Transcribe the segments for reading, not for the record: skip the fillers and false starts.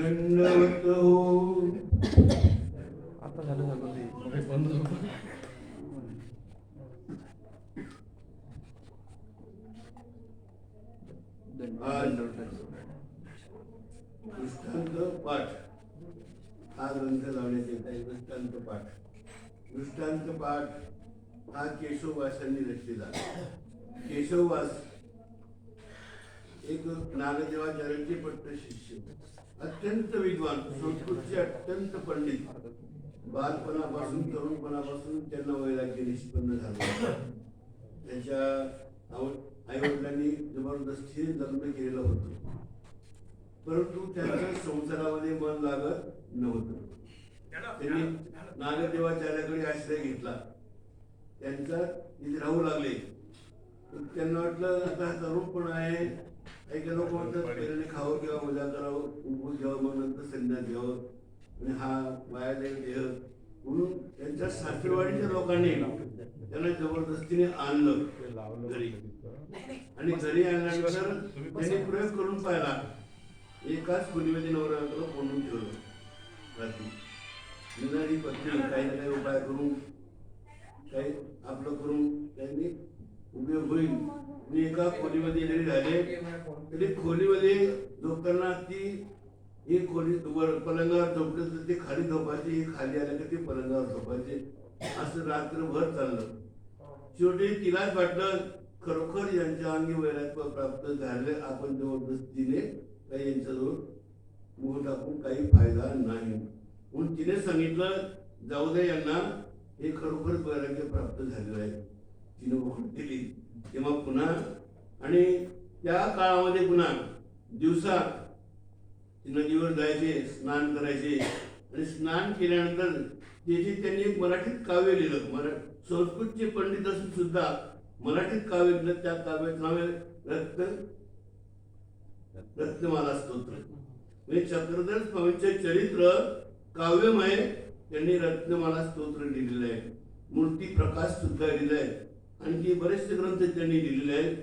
दंडवत हो. आता झालं ते बंद दृष्टांत पाठ हा ग्रंथ लावण्यात येत आहे. दृष्टांत पाठ. दृष्टांत पाठ हा केशववासांनी रचलेला. केशववास एक नागदेवाचार्यांचे पट्ट शिष्य, अत्यंत विद्वान, संस्कृतचे अत्यंत पंडित. बालपणापासून तरुणपणापासून त्यांना वैराग्य निष्पन्न झालं. त्यांच्या आईवडिलांनी जबरदस्तीने लग्न केलेलं होतं, परंतु त्यांच्या संसारामध्ये मन लागत नव्हतं. त्यांनी नागदेवाचार्याकडे आश्रय घेतला. त्यांचा तिथे राहू लागले. त्यांना वाटलं आता तरुणपण आहे, काही लोक म्हणतात पहिल्याने खावं किंवा मजा करावं, उभं घ्यावं, मग नंतर संन्यास घ्यावं आणि हा वाया जाईल देह म्हणून त्यांच्या सासरवाडीच्या लोकांनी त्यांना जबरदस्तीने आणलं घरी. आणि घरी आणल्यानंतर त्यांनी प्रयोग करून पाहिला. एकाच खोलीमध्ये नवऱ्याला कोंडून ठेवलं. रात्री निनाडी पत्नी काही ना काही उपाय करून काही आपलं करून त्यांनी उपयोग होईल. मी एका खोलीमध्ये जरी राहिले तरी खोलीमध्ये झोपताना ती एक खोली पलंगावर झोपलं तर ते खाली झोपायचे, खाली आलं की ते पलंगावर झोपायचे. असं रात्रभर चाललं. शेवटी तिलाच वाटलं खरोखर यांच्या अंगी वैराग्य प्राप्त झाले, आपण जबरदस्तीने काही यांच्याजवळ मोह टाकून काही फायदा नाही. म्हणून तिने सांगितलं जाऊ दे यांना, हे खरोखर वैराग्य प्राप्त झालेलं आहे. तिने मोहन दिली. तेव्हा पुन्हा आणि त्या काळामध्ये पुन्हा दिवसा नदीवर जायचे, स्नान करायचे आणि स्नान केल्यानंतर त्याची त्यांनी एक मराठीत काव्य लिहिलं. संस्कृतचे पंडित असून सुद्धा मराठीत काव्य लिहिलं. त्या काव्याचं नाव आहे रत्नमाला स्तोत्र. म्हणजे चक्रधर स्वामींचे चरित्र काव्यमय त्यांनी रत्नमाला स्तोत्र लिहिलेलं आहे. मूर्ती प्रकाश सुद्धा लिहिलेला आहे. आणखी बरेचसे ग्रंथ त्यांनी लिहिलेले आहेत.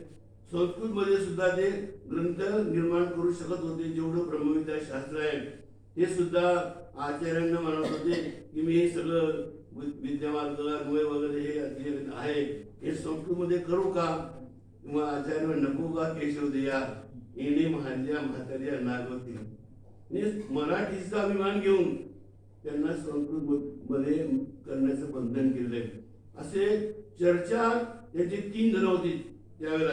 संस्कृत मध्ये सुद्धा ते ग्रंथ निर्माण करू शकत होते. जेवढं ब्रह्मविद्या शास्त्र आहे हे सुद्धा आचार्यांना म्हणत होते की मी हे सगळं विद्यामार्ग अन्वय वगैरे हे आहे हे संस्कृत मध्ये करू का? किंवा आचार्य नको का? केशव द्या येणे महाज्या म्हाताऱ्या नागवती. मराठीचा अभिमान घेऊन त्यांना संस्कृत मध्ये करण्याचं बंधन केलंय. असे चर्चा त्याचे 3 जण होते त्यावेळेला.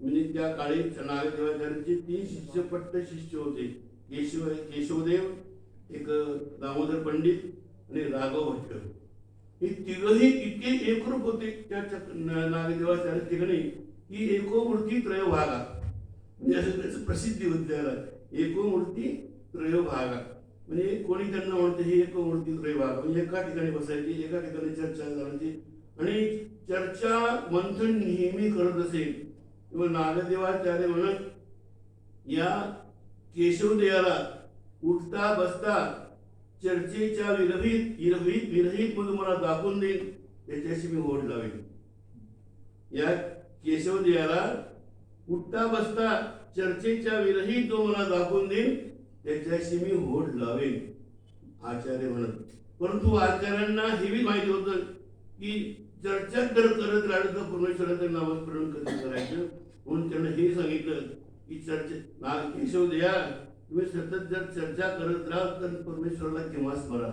म्हणजे त्या काळी नागदेवाचार्यांचे 3 शिष्य पट्ट शिष्य होते. केशवदेव, एक दामोदर पंडित आणि राघव भट्ट. हे तिघही इतके एकरूप होते त्या नागदेवाचार्य ठिकाणी की एको मूर्ती त्रय भागा. म्हणजे असं त्याचं प्रसिद्धी होती त्याला, एको मूर्ती त्रय भागा. म्हणजे कोणी त्यांना म्हणते हे एको मूर्ती त्रय भागा. म्हणजे एका ठिकाणी बसायची, एका ठिकाणी चर्चा करायची आणि चर्चा मंथन नेहमी करत असेल. किंवा नागदेवाचार्य म्हणत या केशवदेवाला उठता बसता चर्चेच्या विरहित मधून मला दाखवून देईल, त्याच्याशी मी ओढ लावेन. या केशवदेवाला उठता बसता चर्चेच्या विरहित जो मला दाखवून देईल त्याच्याशी मी होड लावेन, आचार्य म्हणत. परंतु आचार्यांना हेही माहिती होतं की चर्चा जर करत राहिलं तर परमेश्वराचं नामस्मरण कधी करायचं. म्हणून त्यानं हे सांगितलं की केशव द्या तुम्ही सतत जर चर्चा करत राहाल तर परमेश्वराला केव्हा स्मरा,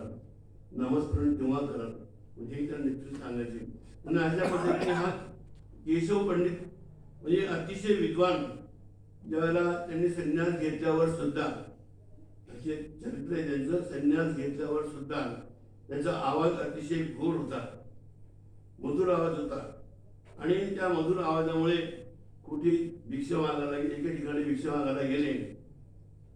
नामस्मरण केव्हा करा, म्हणजे त्या निश्चित सांगायचे. आणि अशा पद्धतीने हा केशव पंडित म्हणजे अतिशय विद्वान. ज्यावेळेला त्यांनी संन्यास घेतल्यावर सुद्धा असे चरित्र आहे त्यांचं. संन्यास घेतल्यावर सुद्धा त्याचा आवाज अतिशय गोड होता, मधुर आवाज होता. आणि त्या मधुर आवाजामुळे कुठे भिक्षा मागायला एका ठिकाणी भिक्षा मागायला गेले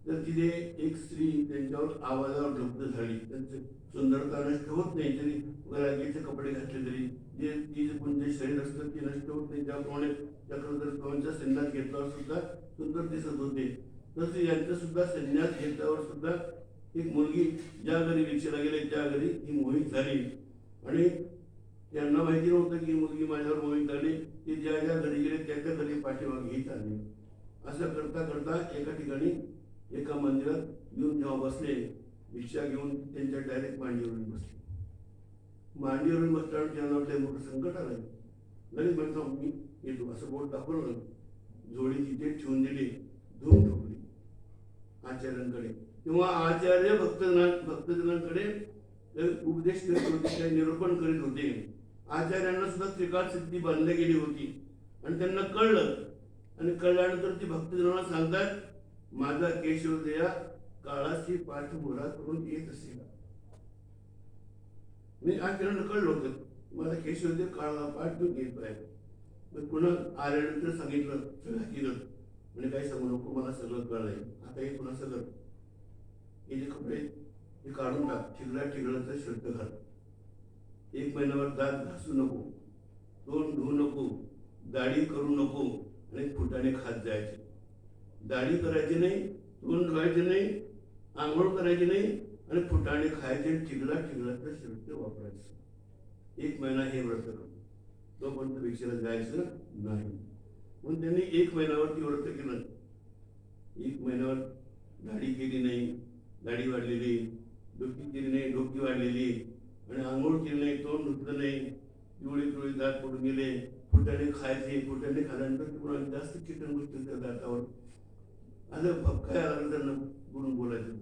तर तिथे एक स्त्री त्यांच्यावर आवाजावर ढुक्क झाली. त्यांचं सुंदरता नष्ट होत नाही, तरी वैराग्याचे कपडे घातले तरी जे तिचे कोणते शरीर असतं ते नष्ट होत नाही. त्याप्रमाणे चक्रधर स्वामींचा संन्यास घेतल्यावर सुद्धा सुंदर दिसत होते. तसे यांचा सुद्धा संन्यास घेतल्यावर सुद्धा एक मुलगी ज्या घरी भिक्षेला गेले त्या घरी ही मोहित झाली. आणि त्यांना माहिती नव्हतं की मुलगी माझ्यावर मोहित झाली. ते ज्या ज्या घरी गेले त्या त्या घरी पाठीमागे ही चालली. असं करता करता एका ठिकाणी एका मंदिरात येऊन जेव्हा बसले, भिक्षा घेऊन त्यांच्या डायरेक्ट मांडीवरून बसले. मांडीवरून बसल्यावर त्यांना वाटलं मोठं संकट आलं. लगेच म्हणतो मी येतो असं बोट दाखवलं, जोडी तिथे ठेवून दिली, धुवून ठेवली आचार्यांकडे. तेव्हा आचार्य भक्तजनांकडे उपदेश करीत होते, काही निरूपण करीत होते. आचार्यांना सुद्धा त्रिकाळ सिद्धी बांधली गेली होती आणि त्यांना कळलं. आणि कळल्यानंतर ती भक्तजनांना सांगतात, माझा केशवदया काळाची पाठमोरा करून येत असेल. मी आचार्यांना कळलं होतं माझा केशवदेव काळाला पाठ घेऊन येत आहे. मग पुन्हा आल्यानंतर सांगितलं, सगळं केलं. म्हणजे काही सांगू नको, मला सगळं कळलंय. आता हे पुन्हा सगळं हे जे कपडे हे काढून टाक, ठिगळाचं शर्ट घाल. 1 महिन्यावर दात घासू नको, तोंड धुवू नको, दाढी करू नको आणि फुटाने खात जायचे. दाढी करायची नाही, तोंड धुवायचे नाही, आंघोळ करायची नाही आणि फुटाणे खायचे. ठिगळाचं शर्ट वापरायचं. 1 महिना हे व्रत करू, तोपर्यंत भिक्षेला जायचं नाही. म्हणून त्यांनी 1 महिन्यावरती व्रत केलं. 1 महिन्यावर दाढी केली नाही, दाढी वाढलेली, डोकी केली नाही, डोकी वाढलेली, आणि आंघोळ केली नाही, तोंड धुतलं नाही, पिवळी दात पडून गेले, फुटाणे खायचे. फुटाणे खाल्यानंतर तुम्हाला जास्त चिकन गोष्टी त्या दातावर असं भपकाय आलं त्यांना बोलून बोलायचं.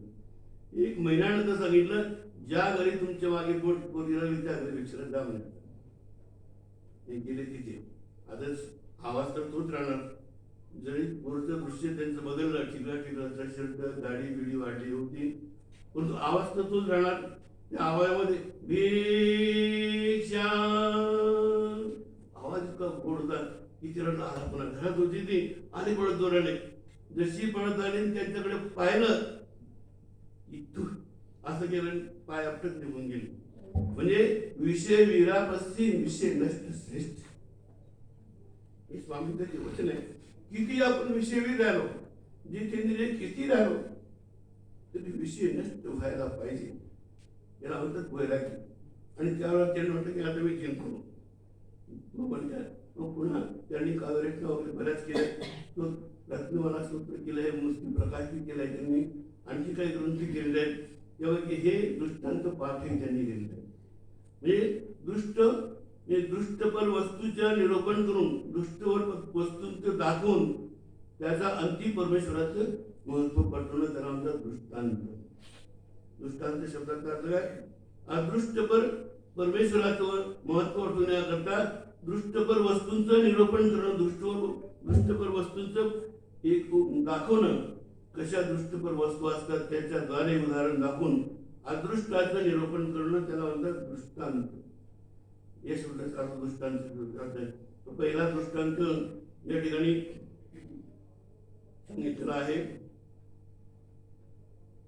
1 महिन्यानंतर सांगितलं, ज्या घरी तुमच्या मागे पोटी लागली त्या घरी भिक्षेला जा म्हणतात. हे गेले तिथे. आताच आवाज तर तोच राहणार. जरी पुढचं दृश्य त्यांचं बदललं, ठिगळाचा शर्ट, दाढी बिडी वाढली होती, परंतु आवाज तर तोच राहणार. त्या आवाजामध्ये भिक्षा आवाज इतका गोड होता की तिला पुन्हा घरात होती ती आणि पळत जोराने. जशी पळत आली त्यांच्याकडे पाहिलं, इथून असं केलं, पाय आपटत निघून गेले. म्हणजे विषय वीरापस्ती विषय नष्ट श्रेष्ठ, हे स्वामींचे वचन आहे. किती आपण विषयवीर राहिलो, जितेंद्रिय किती राहिलो, तरी विषय नष्ट व्हायला पाहिजे. याला म्हणतात वैराग्य. आणि त्यावेळेला त्यांनी म्हटलं की आता मी जिंकलो. मग पुन्हा त्यांनी काव्यरचना वगैरे बऱ्याच केल्या. तो रत्नमाला स्तोत्र केलं आहे, मुस्लिम प्रकाशित केलं आहे त्यांनी, आणखी काही ग्रंथ केलेले आहेत. त्यामुळे हे दृष्टांत पाठही त्यांनी केलेलं आहे. म्हणजे दृष्टपर वस्तूच्या निरूपण करून, दृष्टवर वस्तूंचं दाखवून त्याचा अंतिम परमेश्वराचं महत्व पटवणं, त्याला म्हणतात दृष्टांत. दृष्टांत शब्दाचा अर्थ काय? अदृष्टपर परमेश्वराचं महत्व पटवण्याकरता दृष्टपर वस्तूंचं निरूपण करणं, दृष्टपर वस्तूंचं एक दाखवणं. कशा दृष्टपर वस्तू असतात त्याच्याद्वारे उदाहरण दाखवून अदृष्टाचं निरूपण करणं, त्याला म्हणतात दृष्टांत. या शब्दाचा अर्थ दृष्टांत. पहिला दृष्टांत या ठिकाणी सांगितलेला आहे.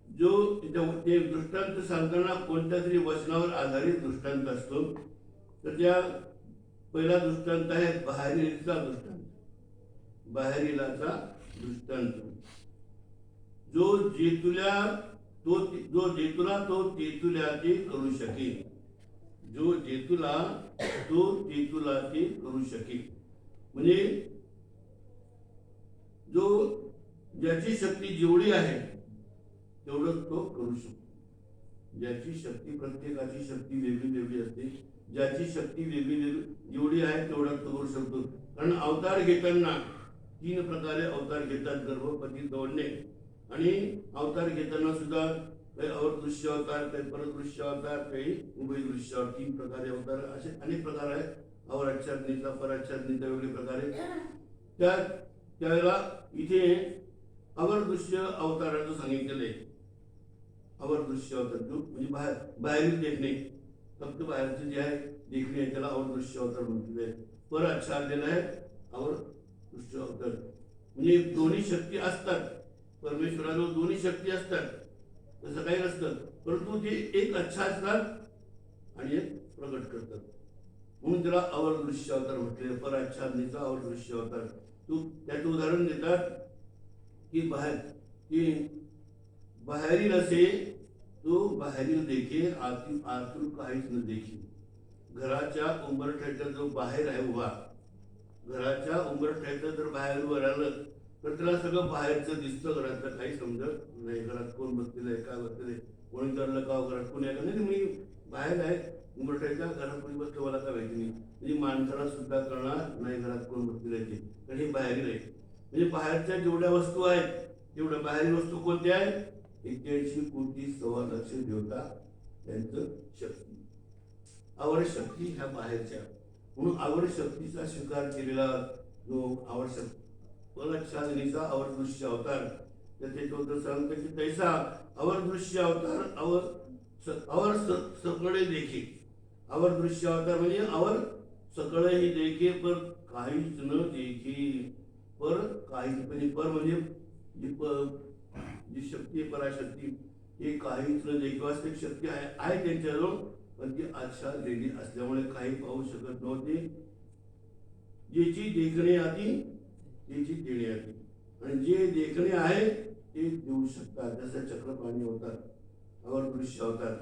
जो ते दृष्टांत सांगताना कोणत्या तरी वचनावर आधारित दृष्टांत असतो. तर त्या पहिला दृष्टांत आहे बाहेरीचा दृष्टांत. बाहेरीलाचा दृष्टांत. जो जेतुला तो तेतुल्याचे करू शकेल. जो जेतुला तो तेतुलाचे करू शकेल. म्हणजे जो ज्याची शक्ती जेवढी आहे तेवढं तो करू शकतो. ज्याची शक्ती, प्रत्येकाची शक्ती वेगळी वेगळी असते. ज्याची शक्ती वेगळी जेवढी आहे तेवढा तो करू शकतो. कारण अवतार घेताना 3 प्रकारे अवतार घेतात. गर्भपती दौडणे, आणि अवतार घेताना सुद्धा काही अवदृश्य अवतार, काही परदृश्य अवतार, काही उभयदृश्य अवतार, 3 प्रकारे अवतार, असे अनेक प्रकार आहेत. अवराच्छादनीचा, पराच्छादनीचा वेगळे प्रकारे. त्यावेळेला इथे अवरदृश्य अवताराचं सांगितलेलं आहे. अवरदृश्य अवतार म्हणजे बाहेरील देखणे, फक्त बाहेरचे जे आहे देखणे त्याला अवरदृश्य अवतार म्हटलेलं आहे. पराच्छादलेला आहे अवरदृश्य अवतार. म्हणजे दोन्ही शक्ती असतात परमेश्वराजवळ, दोन्ही शक्ती असतात, तसं काही नसतं. परंतु ते एक आच्छादतात आणि एक प्रगट करतात, म्हणून त्याला अवरदृश्य अवतार म्हटले. पराच्छादनीचा अवरदृश्य अवतार. त्याचं उदाहरण देतात की बाहेरील असे तो बाहेरील देखे, आतून काहीच न देखी. घराच्या उंबरठ्याच्या जो बाहेर आहे उभा, घराच्या उंबरठ्याचं जर बाहेर उभं राहिलं तर त्याला सगळं बाहेरचं दिसतं, घरातलं काही समजत नाही. घरात कोण बसलेलं आहे, काय बसलेलं आहे, कोणी विचारलं का घरात कोणी आहे का, नाही मी बाहेर आहे उमरठायच्या घरात कोणी बसलं मला काय माहिती नाही. म्हणजे माणसाला सुद्धा कळणार नाही घरात कोण बसलेलं आहे ते, कारण हे बाहेर आहे. म्हणजे बाहेरच्या जेवढ्या वस्तू आहेत तेवढ्या बाहेरील वस्तू कोणत्या आहेत? 81 कोटी 1.25 लक्ष देवता त्यांचं शक्ती, आवड शक्ती ह्या बाहेरच्या. म्हणून आवड शक्तीचा स्वीकार केलेला जो आवश्यक पलक्षादनीचा अवर दृश्य अवतार, त्याचे चौथं सांगतं की तैसा अवर दृश्य अवतार अवर सकळे देखे. अवर दृश्य अवतार म्हणजे अवर सकळे ही देखे पर काहीच न देखे. पर काहीच म्हणजे पर म्हणजे जी शक्ती आहे पराशक्ती, हे काहीच न देखे. वास्तविक शक्ती आहे त्यांच्याजवळ, पण ती आच्छादलेली असल्यामुळे काही पाहू शकत नव्हते. ज्याची देखणे आधी त्याची देणे आधी, आणि जे देखणे आहे ते देऊ शकतात. जसं चक्रपाणी होतात, अवर दृश्य होतात.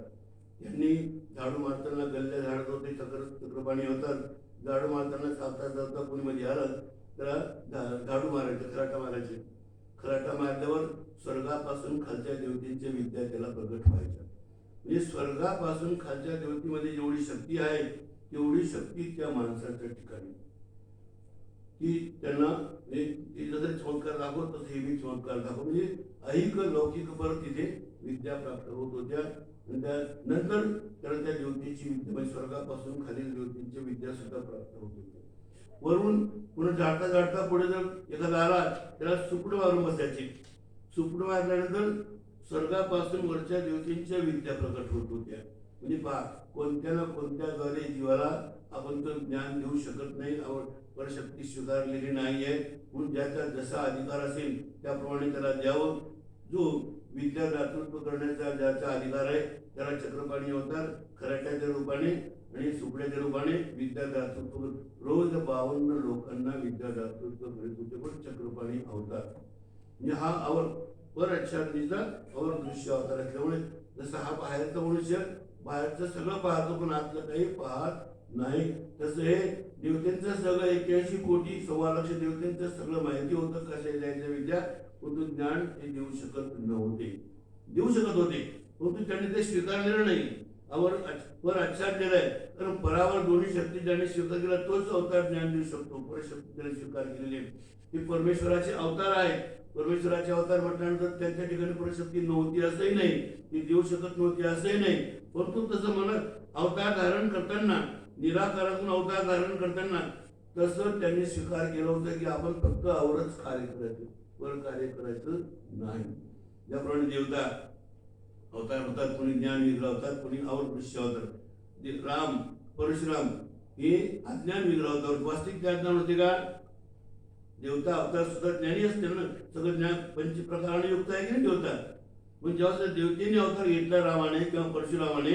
यांनी झाडू मारताना गल्ल्या झाडत होते, चक्रपाणी होतात. झाडू मारताना चालता चालता कोणी मध्ये आलं त्याला झाडू मारायचे, खराटा मारायचे. खराटा मारल्यावर स्वर्गापासून खालच्या देवतेच्या विद्या त्याला प्रगट व्हायच्या. म्हणजे स्वर्गापासून खालच्या देवतेमध्ये जेवढी शक्ती आहे तेवढी शक्ती त्या माणसाच्या ठिकाणी, की त्यांना जसं चमत्कार दाखवत तसं हे बी चमत्कार दाखवत. म्हणजे ऐहिक लौकिक परत तिथे विद्या प्राप्त होत होत्या. आणि त्यानंतर त्याला त्या देवतेची विद्या म्हणजे स्वर्गापासून खालील देवतेची विद्या सुद्धा प्राप्त होत होती. वरून पुन्हा झाडता झाडता पुढे जर एखादा आला त्याला सुपड मारून बसायची. सुपड मारल्यानंतर स्वर्गापासून वरच्या देवतेच्या विद्या प्रकट होत होत्या. म्हणजे पहा, कोणत्या ना कोणत्याद्वारे जीवाला आपण तर ज्ञान देऊ शकत नाही, परशक्ती स्वीकारलेली नाही आहे. म्हणून ज्याचा जसा अधिकार असेल त्याप्रमाणे त्याला द्यावं. जो विद्या दातृत्व करण्याचा ज्याचा अधिकार आहे त्याला चक्रपाणी अवतार खराट्याच्या रूपाने आणि सुपड्याच्या रूपाने विद्या दातृत्व. रोज 52 लोकांना विद्या दातृत्व करीत होते पण चक्रपाणी अवतार. म्हणजे हा अवर पर आच्छादनीचा अवर दृश्य अवतार असल्यामुळे जसं हा बाहेरचा मनुष्य बाहेरचं सगळं पाहतो पण आतलं काही पाहत नाही, तसं हे देवतेंचं सगळं 81 कोटी 1.25 लक्ष देवतेंचं सगळं माहिती होतं कशा द्यायच्या विद्या, परंतु ज्ञान ते देऊ शकत नव्हते. देऊ शकत होते परंतु त्यांनी ते स्वीकारलेलं नाही. वर आच्छादलेलं आहे, कारण परावर दोन्ही शक्ती ज्याने स्वीकार केला तोच अवतार ज्ञान देऊ शकतो. परशक्ती त्याने स्वीकार केलेली आहे, ते परमेश्वराचे अवतार आहेत. परमेश्वराचे अवतार म्हटल्यानंतर त्यांच्या ठिकाणी परशक्ती नव्हती असंही नाही, ती देऊ शकत नव्हती असंही नाही. परंतु तसं म्हणत अवतार धारण करताना, निराकारातून अवतार धारण करताना तसं त्यांनी स्वीकार केलं होतं की आपण फक्त आवरच कार्य करायचं, वर कार्य करायचं नाही. ज्याप्रमाणे देवता अवतार होतात, कोणी ज्ञान विग्रह होतात, कोणी अवर दृश्य होतात. राम परशुराम हे अज्ञान विग्रह होतात. वास्तविक ज्ञान होते का? देवता अवतार सुद्धा ज्ञानी असते ना, सगळं ज्ञान पंचप्रकाराने युक्त आहे की नाही देवता. पण जेव्हा देवतेने अवतार घेतला रामाने किंवा परशुरामाने,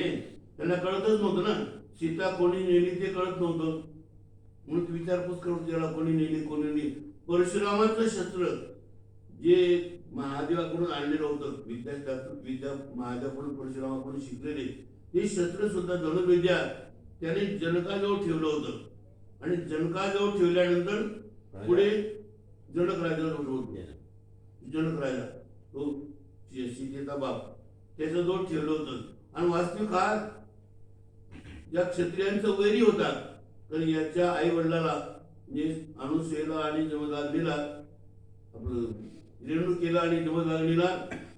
त्यांना कळतच नव्हतं ना सीता कोणी नेली ते कळत नव्हतं. म्हणून विचारपूस करत ज्याला कोणी नेली कोणी नेली. परशुरामाचं शस्त्र जे महादेवाकडून आणलेलं होतं, विद्या महादेवाकडून परशुरामाकडून शिकलेले ते शस्त्र सुद्धा धनुर्विद्या त्याने जनकाजवळ ठेवलं होतं. आणि जनकाजवळ ठेवल्यानंतर पुढे जनक राजाजवळ होत. जनक राजा तो सीतेचा बाप त्याच्याजवळ ठेवलं होतं. आणि वास्तविक हा या क्षत्रियांचा वैरी होता, कारण याच्या आई वडिलाला म्हणजे अनुसूयेला आणि जमदग्नीला आपलं रेणुकेला आणि जमदग्नीला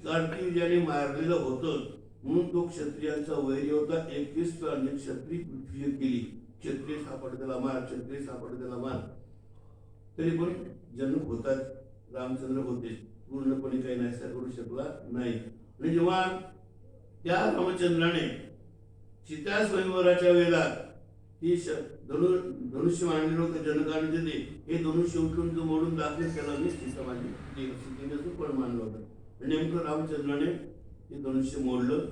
कार्तिवीर्याने मारलेलं होतं. म्हणून तो क्षत्रियांचा वैरी होता. 21 अनेक क्षत्रिय पृथ्वी केली. क्षत्रिय सापड त्याला मार, क्षत्रिय सापड त्याला मार. तरी पण जनक होतात, रामचंद्र होते, पूर्णपणे काही नाहीसा करू शकला नाही. आणि जेव्हा त्या रामचंद्राने सीता स्वयंवराच्या वेळेला ही धनुष्य मांडलेलं होतं जनकाने दिले, हे धनुष्य उठून जो मोडून दाखले त्याला मी सीता माझी सीतेने पण मानलं होतं. नेमकं रामचंद्राने ते धनुष्य मोडलं.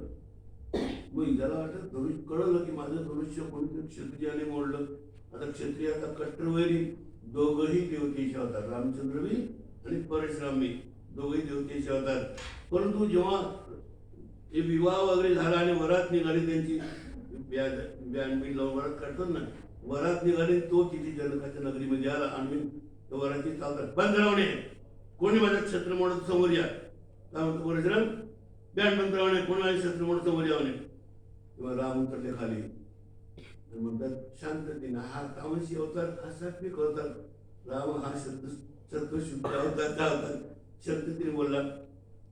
मग त्याला वाटत धनुष्य कळलं की माझं धनुष्य कोणत्या क्षत्रियाने मोडलं. आता क्षत्रियाचा कट्टरवैरी दोघही देवतेचे होतात, रामचंद्र बी आणि परशुराम बी दोघही देवतेचे होतात. परंतु जेव्हा हे विवाह वगैरे झाला आणि वरात निघाली त्यांची बॅनबीन लावून वरात काढतात ना, वरात निघाली तो तिथे जनकाच्या नगरीमध्ये आला आणि वराती चालतात बंद राहणे कोणी माझ्या क्षत्र मोडत समोर या. काय म्हणतो परशुराम, बँड मंत्राने कोणाला क्षत्र मोडत समोर यावं नाही. तेव्हा राम उतरले खाली म्हणतात शांततेने, हा तामसी अवतार हा सात्विक अवतार, राम हा सत्वशुद्ध अवतार शांततेने बोलला.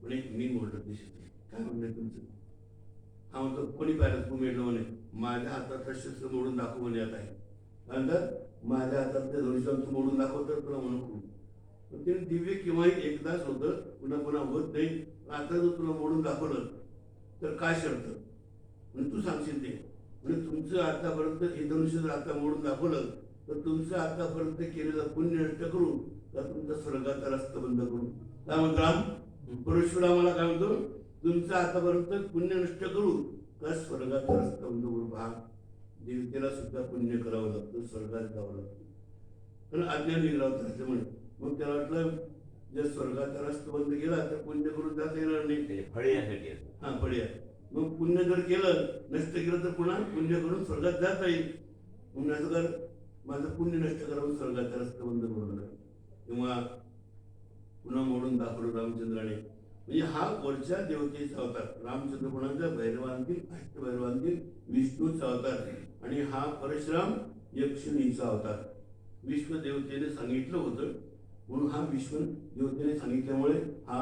म्हणे मी बोललो ते शब्द, काय म्हणणं तुमचं? हा म्हणतो कोणी पाहिलं तू मेळलो म्हणे, माझ्या हातात शस्त्र मोडून दाखव म्हणे. आता आहे म्हणतात माझ्या हातात धनुष्य मोडून दाखव तर तुला म्हणू. ते दिव्य केव्हा एकदाच होतं, पुन्हा पुन्हा होत नाही. आता जर तुला मोडून दाखवलं तर काय शर्त म्हणजे तू सांगशील ते. म्हणजे तुमचं आतापर्यंत हे धनुष्य जर आता मोडून दाखवलं तर तुमचं आतापर्यंत केलेलं पुण्य नष्ट करू का तुमचा स्वर्गाचा रस्ता बंद करू? काय म्हणतो राम? परशुरामाला काय म्हणतो, तुमचं आतापर्यंत पुण्य नष्ट करू का स्वर्गाचा रस्ता बंद करू? भाग देवतेला सुद्धा पुण्य करावं लागतं, स्वर्गात जावं लागतं. पण अज्ञान निग्रह करायचं म्हणे. मग त्याला वाटलं जर स्वर्गाचा रस्ता बंद केला तर पुण्य करून जाता येणार नाही. फळे यासाठी हा फळे. मग पुण्य जर केलं नष्ट केलं तर पुन्हा पुण्य करून स्वर्गात जाता येईल. म्हणून असं कर, माझं पुण्य नष्ट करावं, स्वर्गाचा रस्ता बंद करू नका. तेव्हा पुन्हा मोडून दाखवलं रामचंद्राने. म्हणजे हा वरच्या देवतेचा अवतार. रामचंद्र कोणाचा? भैरवांतील, अष्टभैरवांतील विष्णूचा अवतार. आणि हा परशुराम यक्षिणीचा अवतार. विश्व देवतेने सांगितलं होतं म्हणून हा विश्व देवतेने सांगितल्यामुळे हा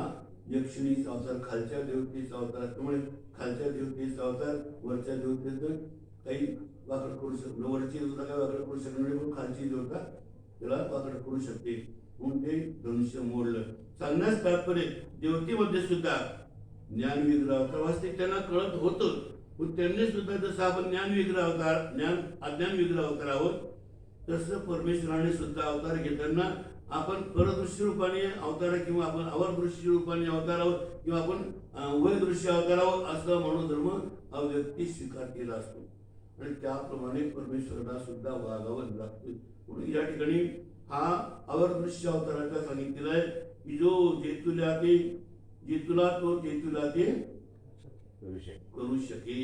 यक्षिणीचा अवतार, खालच्या देवतेचा अवतार असल्यामुळे खालच्या देवतेचा अवतार वरच्या देवतेचं काही वाकड करू शकतो. वरची देवता काही वाकड करू शकणार नाही, पण खालची देवता त्याला वाकड करू शकते. म्हणून ते धनुष्य मोडलं. सांगण्यास तात्पर्य देवतेमध्ये सुद्धा ज्ञान विग्रह अवतार वास्तविक त्यांना कळत होतं, पण त्यांनी सुद्धा जसं आपण ज्ञान विग्रह अवतार अज्ञान विग्रह अवतार आहोत तसं परमेश्वराने सुद्धा अवतार घेताना आपण परदृश्य रूपाने अवतार किंवा आपण अवरदृश्य रूपाने अवतार आहोत किंवा आपण उभयदृश्य अवतार आहोत असं मनोधर्म अव्यक्ती स्वीकार केला असतो. आणि त्याप्रमाणे परमेश्वराला सुद्धा वागावं लागतं. म्हणून या ठिकाणी हा अवरदृश्य अवताराचा सांगितलेला आहे की जो जेतुला ते जेतुला तो जेतुला ते करू शके.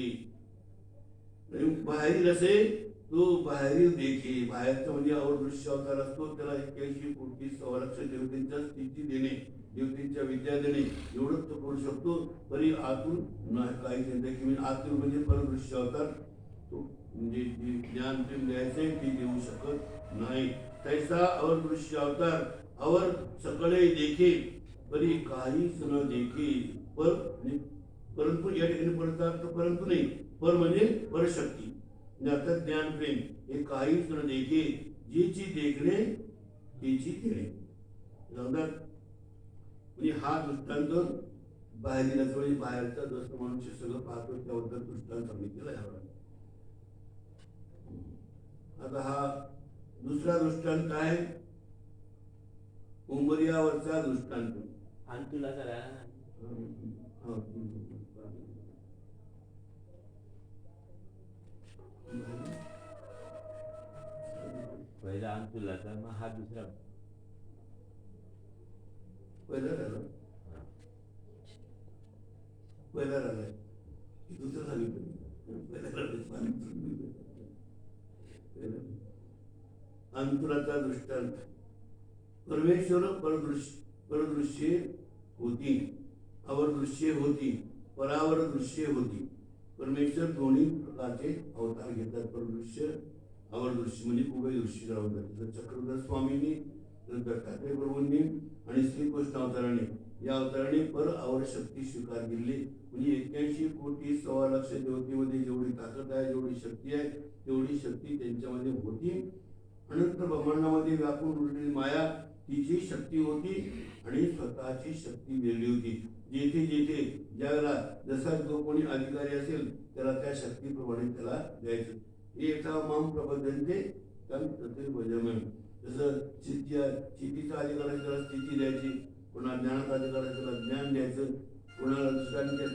बाहेरील असे तो बाहेरील देखे. बाहेरचा म्हणजे अवरदृश्य अवतार असतो, त्याला 81 कोटी 100 लक्ष देवतेंच्या स्थिती देणे, देवतेंच्या विद्या देणे एवढंच तो करू शकतो. तरी आतून नाही काही म्हणजे आतून म्हणजे परदृश्य अवतार तो म्हणजे ज्ञान प्रेम द्यायचे ते देऊ शकत नाही. तैसा अवरदृश्य अवतार अवर सकळे देखे परी काहीच न देखे. परंतु या ठिकाणी परत परंतु नाही, पर म्हणजे परशक्ती अर्थात ज्ञान प्रेम हे काहीच न देखे, जेची देखणे तेची देणे. म्हणजे हा दृष्टांत बाहेर म्हणजे बाहेरचा जसं मनुष्य सगळं पाहतो त्याबद्दल दृष्टांत सांगितलेला आहे. आता हा दुसरा दृष्टांत आहे उंबरियावरचा दृष्टांत. अंतुला पहिला अंतुलाचा, मग हा दुसरा पहिला राहिला दुसरं सांगितलं. अंतुलाचा दृष्टांत. परमेश्वर परदृश्ये होती, अवरदृश्ये होती, परावर दृश्ये होती. परमेश्वर दोन्ही प्रकारचे अवतार घेतात, परदृश्य अवरदृश्य म्हणजे उभय दृश्य अवतार. चक्रधर स्वामींनी, दत्तात्रय प्रभूंनी आणि श्रीकृष्ण अवताराने या अवताराने पर अवर शक्ती स्वीकार केली. म्हणजे 81 कोटी 100 लक्ष देवतेमध्ये जेवढी ताकद आहे, जेवढी शक्ती आहे, तेवढी शक्ती त्यांच्यामध्ये होती. अनंत ब्रह्मांडामध्ये व्यापून उरलेली माया तिची शक्ती होती आणि स्वतःची शक्ती वेगळी होती. जेथे जेथे ज्यावेळेला जसा जो कोणी अधिकारी असेल त्याला त्या शक्तीप्रमाणे त्याला द्यायचं. एका माम प्रबंधनते तम तथे भजमन. जसं स्थितीचा अधिकार आहे त्याला स्थिती द्यायची, कोणा ज्ञानाचा अधिकार आहे त्याला ज्ञान द्यायचं, कोणाला दुसऱ्यांच्या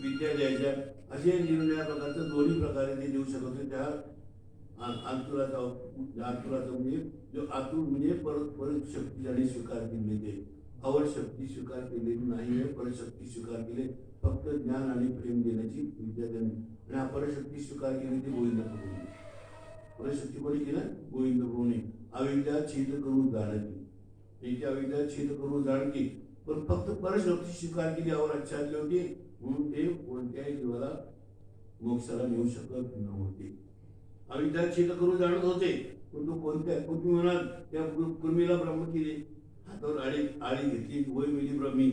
विद्या द्यायच्या. असे निरनिराळ्या प्रकारचं दोन्ही प्रकारे ते देऊ शकत होते. त्या आतुराचा म्हणजे जो आतुर म्हणजे परत शक्ती ज्याने स्वीकार केली, ते अवर शक्ती स्वीकार केलेली नाही, परशक्ती स्वीकार केली. फक्त ज्ञान आणि प्रेम देण्याची विद्या त्यांनी. आणि अपरशक्ती स्वीकार केली ती गोविंद प्रभूने. परशक्ती कोणी केलं? गोविंद प्रभूने. अविद्या छेद करून जाण्याची. एक अविद्या छेद करू जाणकी, पण फक्त परशक्ती स्वीकार केली, यावर आच्छादली होती, म्हणून ते कोणत्याही जीवाला मोक्षाला नेऊ शकत नव्हते. अविद्या छेद करू जाणत होते, पण तो तुम्ही म्हणाल त्या कुर्मीला ब्रह्म केली, हातावर आळी घेतली, वय मिली ब्रह्मी,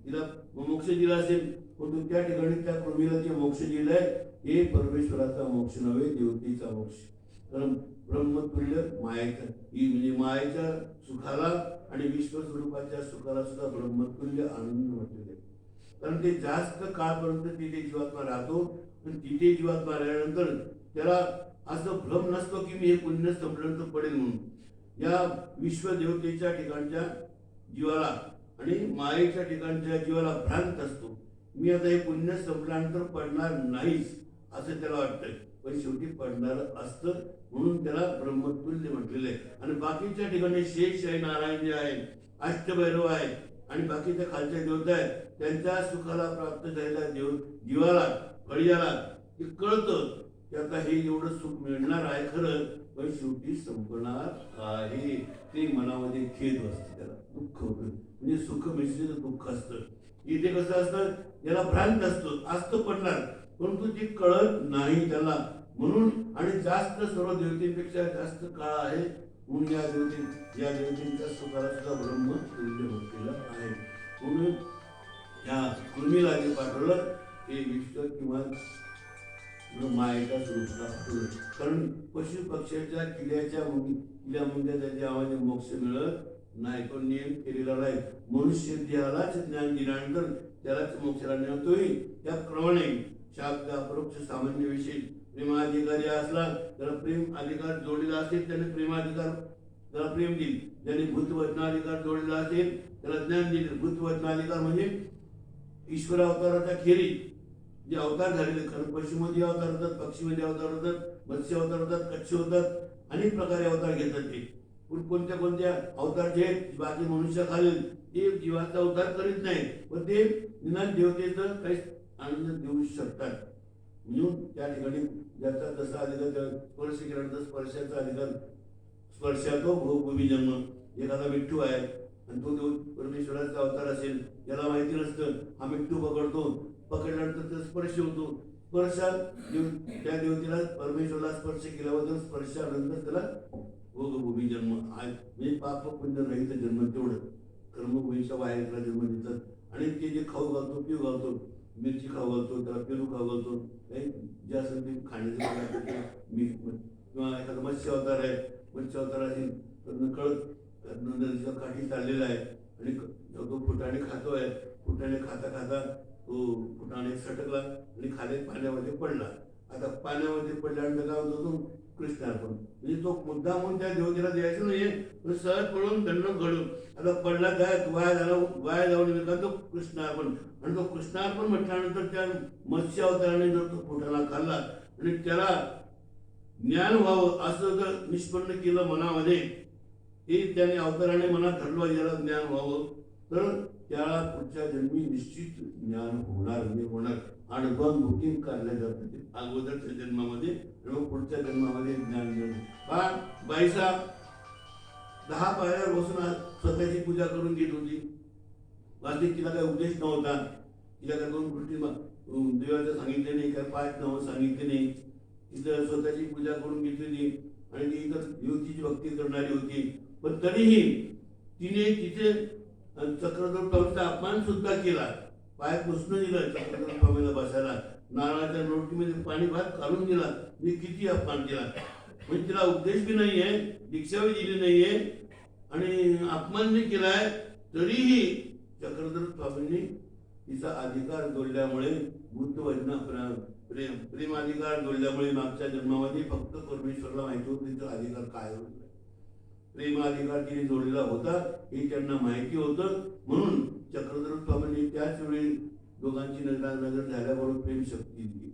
तिला मोक्ष दिला असेल, पण तो त्या ठिकाणी त्या कुर्मीला जे मोक्ष दिलाय हे परमेश्वराचा मोक्ष नव्हे, देवतेचा मोक्ष. कारण ब्रह्मतुल्य मायेचा, ही म्हणजे मायेच्या सुखाला आणि विश्वस्वरूपाच्या सुखाला सुद्धा ब्रह्मतुल्य आनंद म्हटलेले आहे. कारण ते जास्त काळपर्यंत तिथे जीवात्मा राहतो, आणि तिथे जीवात्मा राहिल्यानंतर त्याला असं भ्रम नसतो की मी हे पुण्य संपल्यानंतर पडेल म्हणून. या विश्वदेवतेच्या ठिकाणच्या जीवाला आणि मायेच्या ठिकाणच्या जीवाला भ्रांत असतो, मी आता हे पुण्य संपल्यानंतर पडणार नाहीच असं त्याला वाटतंय, पण शेवटी पडणार असतं, म्हणून त्याला ब्रह्मतुल्य म्हटलेलं आहे. आणि बाकीच्या ठिकाणी शेष आहे, नारायण जे आहे, अष्टभैरव आहे आणि बाकीच्या खालच्या देवता आहेत, त्यांच्या सुखाला प्राप्त झालेल्या जीवाला कळीयाला ते कळतं की आता हे एवढं सुख मिळणार आहे खरं, पण शेवटी संपणार आहे. ते मनामध्ये खेद असते, त्याला दुःख होतं, म्हणजे सुख मिश्रित दुःख असतं. इथे कसं असतं, याला भ्रांत असतं पडणार, परंतु ते कळत नाही त्याला, म्हणून आणि जास्त सर्व देवतेपेक्षा जास्त काळ आहे, म्हणून या देवतेच्या सुखाला सुद्धा ब्रह्म तुल्य म्हटलेलं आहे. म्हणून या कुर्मीला जे पाठवलं ते विश्व किंवा मायेच्या स्वरूपाला पाठवलं. कारण पशु पक्ष्याच्या किड्याच्या मुंग्या त्याच्या आवाजाने मोक्ष मिळत नाही, तो नियम केलेला नाही. मनुष्य देहालाच ज्ञान दिल्यानंतर त्यालाच मोक्षाला नेतोय. त्याप्रमाणे शाब्द अपरोक्ष सामान्य विषय प्रेमाधिकारी असला, त्याला प्रेम अधिकार जोडलेला असेल, त्याने प्रेमाधिकार त्याला प्रेम देईल. ज्याने भूतवचनाधिकार जोडलेला असेल त्याला ज्ञान देईल. भूतवचनाधिकार म्हणजे ईश्वर अवताराच्या खेरी जे अवतार झालेले, कारण पशुमध्ये अवतार होतात, पक्षीमध्ये अवतार होतात, मत्स्य अवतार होतात, कच्छ होतात, अनेक प्रकारे अवतार घेतात. ते कोणत्या अवतार जे आहेत बाकी मनुष्य खालील ते जीवाचा अवतार करीत नाही, पण ते निदान देवतेचं काही आनंद देऊ शकतात. म्हणून त्या ठिकाणी ज्याचा जसा अधिकार स्पर्श केल्यानंतर स्पर्शाचा अधिकार, स्पर्शातो भूमी जन्म. एखादा मिठ्ठू आहे आणि तो देव परमेश्वराचा अवतार असेल, याला माहिती नसतं, हा मिठ्ठू पकडल्यानंतर त्याचा स्पर्श होतो. स्पर्शात त्या देवतेला परमेश्वराला स्पर्श केल्याबद्दल स्पर्शानंतर त्याला भोगभूमी जन्म आहे, म्हणजे पाप पुण्य रहित जन्म. तेवढं कर्मभूमीच्या बाहेरला जन्म देतात. आणि ते जे खाऊ घालतो, पिऊ घालतो, मिरची खाऊ घालतो, त्याला पेरू खाऊ घालतो, काही जे असेल ते खाण्याचे किंवा एखादा मत्स्य अवतार आहे, मत्स्य अवतार असेल तर नकळत नदीच्या काठी चाललेला आहे आणि तो फुटाणे खातोय. फुटाणे खाता तो फुटाणे सटकला आणि खाली पाण्यामध्ये पडला. आता पाण्यामध्ये पडल्यानंतर काय होतो, तो कृष्णार्पण, म्हणजे तो मुद्दा म्हणून त्या देवतेला द्यायचं नाहीये, पण सहज पडून दंड घडून आता पडला काय वाया जाऊन निघा तो कृष्णार्पण. आणि तो कृष्णार्पण म्हटल्यानंतर त्या मत्स्य अवताराने जर तो फुटाणा खाल्ला आणि त्याला ज्ञान व्हावं असं जर निष्पन्न केलं मनामध्ये, हे त्याने अवताराने मनात धरलं याला ज्ञान व्हावं, तर त्याला पुढच्या जन्मी निश्चित ज्ञान होणार. आणि 2 बुकिंग काढल्या जातात अगोदरच्या जन्मामध्ये आणि मग पुढच्या जन्मामध्ये ज्ञान मिळतं. बाईसा 10 पायऱ्यावर बसून स्वतःची पूजा करून घेत होती. वास्तविक तिला काही उपदेश नव्हता, तिला काय 2 गोष्टी देवाचं सांगितले नाही, काय 5 नावं सांगितले नाही. तिथं स्वतःची पूजा करून घेतली होती आणि ती इतर देवतेची भक्ती करणारी होती. पण तरीही तिने तिथे चक्रधर स्वामीचा अपमान सुद्धा केला. पाय पुसणं दिलं चक्रधर स्वामीला बसायला, नारळाच्या रोटीमध्ये पाणी भात घालून दिला. मी किती अपमान केला, म्हणजे तिला उपदेश बी नाहीये, दीक्षा बी दिली नाहीये आणि अपमान बी केलाय. तरीही चक्रधर स्वामींनी तिचा अधिकार जोडल्यामुळे, बुद्धवचना प्रेमाधिकार जोडल्यामुळे मागच्या जन्मामध्ये फक्त परमेश्वरला माहिती होतं तिचा अधिकार काय होता. प्रेमाधिकार तिने जोडलेला होता हे त्यांना माहिती होतं, म्हणून चक्रधर स्वामींनी त्याच वेळी दोघांची नजर झाल्याबरोबर प्रेम शक्ती दिली.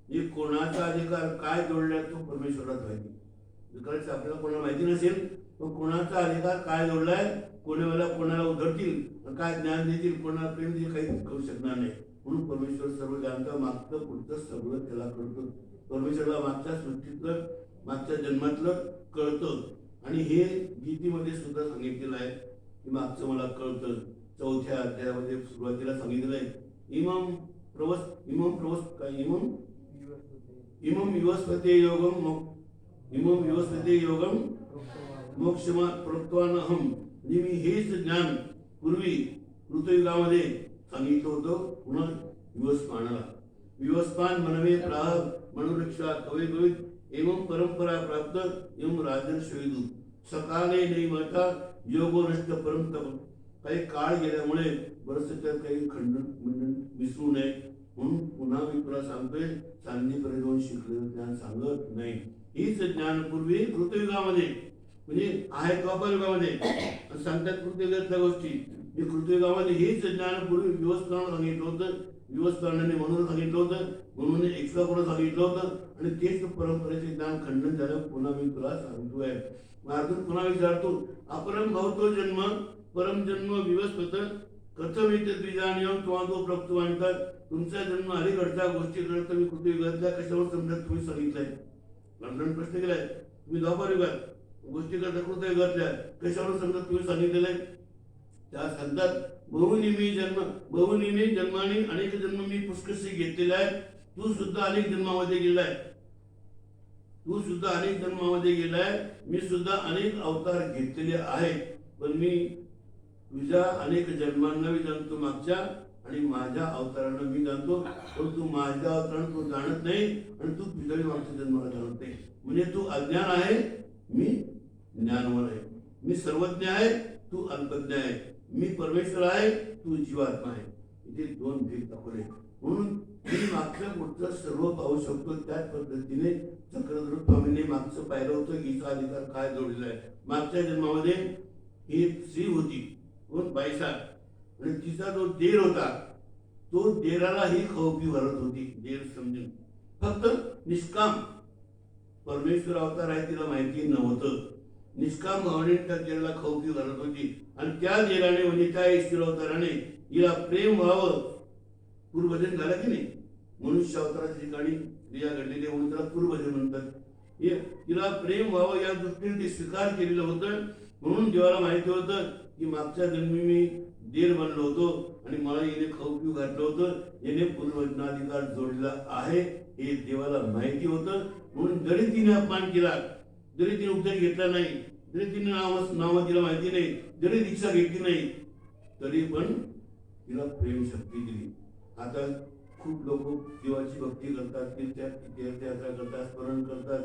हे कोणाचा अधिकार काय जोडला तो परमेश्वराला माहिती. करायचं आपल्याला कोणाला माहिती नसेल, पण कोणाचा अधिकार काय जोडलाय, कोणाला उधरतील, काय ज्ञान देतील, कोणाला प्रेम देतील, काही करू शकणार नाही. म्हणून परमेश्वर सर्व जाणतं, मागचं पुढचं सगळं त्याला कळतं. परमेश्वराला मागच्या सृष्टीतलं मागच्या जन्मातलं कळतं. आणि हे गीतेमध्ये सुद्धा सांगितलेलं आहे की मागचं मला कळतं. 4थ्या अध्यायामध्ये सुरुवातीला सांगितलंय इमम विवस्वते योगम मोक्षमा प्रोक्तवानहम. म्हणजे मी हेच ज्ञान पूर्वी कृतयुगामध्ये सांगितलं होतं. पुन्हा विवस्पान मनवे प्राह मनुरक्षा कवे कवित एवं परंपरा प्राप्त एवं राजर्षवेदू सकाले नाही म्हणता योगो नष्ट परंतप. काही काळ गेल्यामुळे बरंचसं त्यात काही खंडन विसरू नये म्हणून पुन्हा मी तुला सांगतोय, चांदणीकडे जाऊन शिकलेलं ज्ञान सांगत नाही. हीच ज्ञान पूर्वी कृतयुगामध्ये म्हणजे आहे द्वापरयुगामध्ये सांगतात कृतयुगातल्या गोष्टी. मी कृतयुगामध्ये हीच ज्ञान पूर्वी व्यवस्थानानं सांगितलं होतं, व्यवस्थानाने म्हणून सांगितलं होतं, म्हणून एक्सट्रा सांगितलं होतं आणि तेच परंपरेचे ज्ञान खंडन झालं. पुन्हा मी तुला सांगतोय. अजून पुन्हा विचारतो, अपरम भवतो जन्म परम जन्म विवस्वत कथम येते द्विजानियम किंवा तो प्राप्त म्हणतात. तुमचा जन्म अलीकडच्या गोष्टी करत मी कृतयुगातल्या कशावर समजत तुम्ही सांगितलंय. खंडन प्रश्न केलाय. तुम्ही द्वापरयुगात गोष्टी करता कृतयुगातल्या कशावर समजत तुम्ही सांगितलेलं आहे. त्या सांगतात बहुनिमी जन्माने अनेक जन्म मी पुष्कशी घेतलेले आहेत. तू सुद्धा अनेक जन्मामध्ये गेलाय. मी सुद्धा अनेक अवतार घेतलेले आहेत. पण मी तुझ्या अनेक जन्मांना मी जाणतो मागच्या आणि माझ्या अवतारांना मी जाणतो. पण तू माझ्या अवतारांना तू जाणत नाही आणि तू तुझ्या मागच्या जन्माला जाणत नाही. म्हणजे तू अज्ञान आहे, मी ज्ञानवान आहे. मी सर्वज्ञ आहे, तू अल्पज्ञ आहे. मी परमेश्वर आहे, तू जीवात्मा आहे. इथे दोन भेद दाखवले. म्हणून मी मागच्या पुढचं सर्व पाहू शकतो. त्याच पद्धतीने चक्रधर स्वामींनी मागचं पाहिलं होतं. हिचा अधिकार काय जोडलेला आहे. मागच्या जन्मामध्ये ही स्त्री होती कोण बायसा आणि तिचा जो देर होता तो देराला ही खवपी भरत होती. देर समजून फक्त निष्काम परमेश्वर अवतार आहे तिला माहिती नव्हतं. निष्काम भावने त्या देराला खवपी भरत होती आणि त्या देराने म्हणजे त्या ईश्वर अवताराने हिला प्रेम व्हावं. पूर्वजन झालं की नाही. मनुष्य अवताराच्या ठिकाणी क्रिया घडलेली म्हणून त्याला पूर्वजन म्हणतात. तिला प्रेम व्हावं या दृष्टीने ते स्वीकार केलेलं होतं. म्हणून देवाला माहिती होतं की मागच्या जन्मी मी देर बनलो होतो आणि मला येणे खाऊ घातलं होतं. याने पूर्वजनाधिकार जोडला आहे हे देवाला माहिती होतं. म्हणून जरी तिने अपमान केला, जरी तिने उपदेश घेतला नाही, जरी तिने नाव तिला माहिती नाही, जरी दीक्षा घेतली नाही, तरी पण तिला प्रेम शक्ती दिली. आता खूप लोक देवाची भक्ती करतात, तीर्थयात्रा करतात, स्मरण करतात,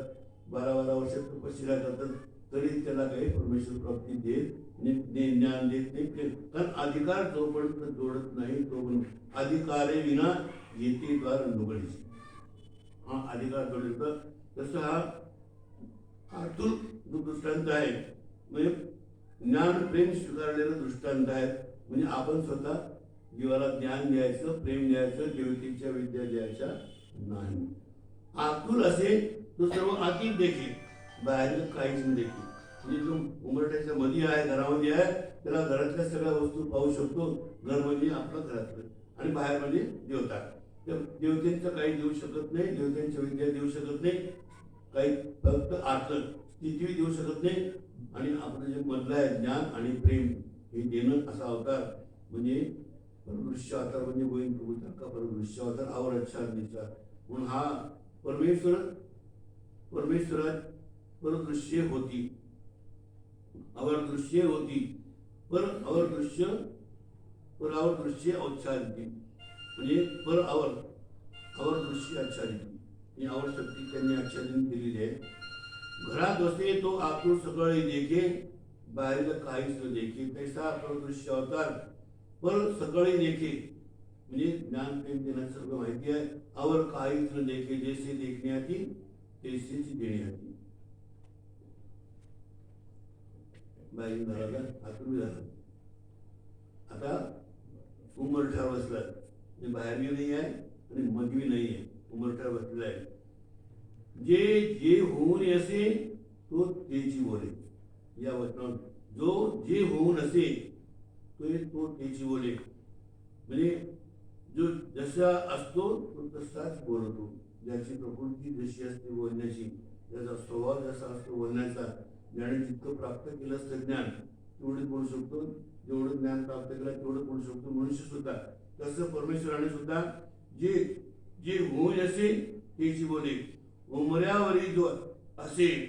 12 वर्ष तपश्चर्या करतात, तरी त्याला काही परमेश्वर प्राप्ती देत ज्ञान देत नाही. कारण अधिकार जोपर्यंत जोडत नाही तोपर्यंत अधिकारे विना येते द्वार नुगडीची. हा अधिकार जोडतो. तसं हा आतुर जो दृष्टांत आहे म्हणजे ज्ञान प्रेम स्वीकारलेलं दृष्टांत आहे. म्हणजे आपण स्वतः जीवाला ज्ञान द्यायचं, प्रेम द्यायचं, देवतेच्या विद्या द्यायच्या नाही. आतुर असे तो सर्व आतील देखील, बाहेर काहीच देखील. म्हणजे जो उंबरठ्याच्या मध्ये आहे, घरामध्ये आहे, त्याला घरातल्या सगळ्या वस्तू पाहू शकतो. घर म्हणजे आपलं घरातलं आणि बाहेर म्हणजे देवता. तर देवतेंचं काही देऊ शकत नाही, देवतेंच्या विद्या देऊ शकत नाही, काही फक्त आतलं स्थिती देऊ शकत नाही. आणि आपलं जे मधलं आहे ज्ञान आणि प्रेम हे देणं असा अवतार म्हणजे परदृश्य अवतार. म्हणजे गोविंद प्रभूचा का परदृश्य अवतार आवर अच्छा दिसला. म्हणून हा परमेश्वरात परदृश्य होती, अवर दृश्य होती, पर अवर दृश्य औच्छादित. म्हणजे पर अवर दृश्य आच्छादित ही अवर शक्ती त्यांनी आच्छादित केलेली आहे. घरात बसते तो आतूर सगळे देखे, बाहेर काहीच न देखे. तैसा परदृश्य अवतार पर सगळे देखे. म्हणजे ज्ञान प्रेम देण्याचं सर्व माहिती आहे. अवर काहीच न देखे, जैसे देखणे आती तैसेच देणे आती. बाहेर झाला आतून झाला. आता उंबरठ्यावर बसला म्हणजे बाहेरवी नाही आहे आणि मधवी नाही आहे, उंबरठ्यावर बसलेला आहे. जे होऊन असे तो तेची बोले. या वचनात जो जे होऊन असे तो तेची बोले. म्हणजे जो जसा असतो तो तसाच बोलतो. ज्याची प्रकृती जशी असते बोलण्याची, ज्याचा स्वभाव जसा असतो बोलण्याचा, ज्याने जितकं प्राप्त केलं असतं ज्ञान तेवढे बोलू शकतो. जेवढं ज्ञान प्राप्त केलं तेवढं बोलू शकतो मनुष्य सुद्धा. तसं परमेश्वराने सुद्धा जे जे होऊन असेल तेची बोले. उमऱ्यावरी जो असेल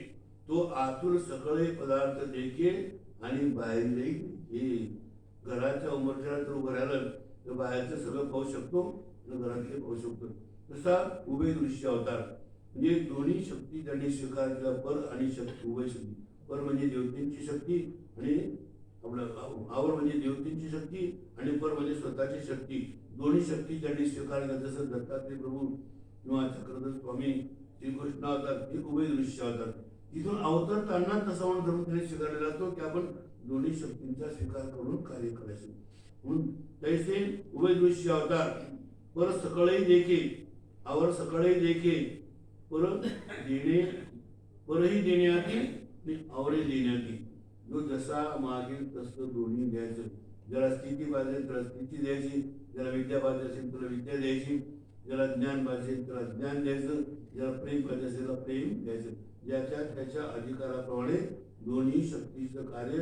तो आतून सगळे पदार्थ देखील आणि बाहेरही देखील. घराच्या उमरठ्याला तर उभं राहिलं तर बाहेरचं सगळं पाहू शकतो आणि घरातले पाहू शकतो. तसा उभे दृश्य अवतार म्हणजे दोन्ही शक्ती त्यांनी स्वीकार केला. पर आणि शक्ती, उभय शक्ती. पर म्हणजे देवतेंची शक्ती आणि आपलं आवर म्हणजे देवतेंची शक्ती आणि पर म्हणजे स्वतःची शक्ती. दोन्ही शक्ती त्यांनी स्वीकार केला. जसं दत्तात्रय प्रभू किंवा चक्रधर स्वामी श्रीकृष्ण अवतार एक उभय दृश्य अवतार. तिथून अवतरताना तसा म्हणून धर्म त्यांनी स्वीकारलेला असतो की आपण दोन्ही शक्तींचा स्वीकार करून कार्य करायचे म्हणून. तैसे उभय दृश्य अवतार पर सकळही देखील आवर सकळही देखील पर देणे परही देण्याची आणि आवरे देण्याची. जो जसा मागेल तसं दोन्ही द्यायचं. ज्याला स्थिती पाहिजे त्याला स्थिती द्यायची, ज्याला विद्या पाहिजे असेल त्याला विद्या द्यायची, ज्याला ज्ञान पाहिजे त्याला ज्ञान द्यायचं, ज्याला प्रेम पाहिजे असेल त्याला प्रेम द्यायचं. ज्याच्या त्याच्या अधिकाराप्रमाणे दोन्ही शक्तीचं कार्य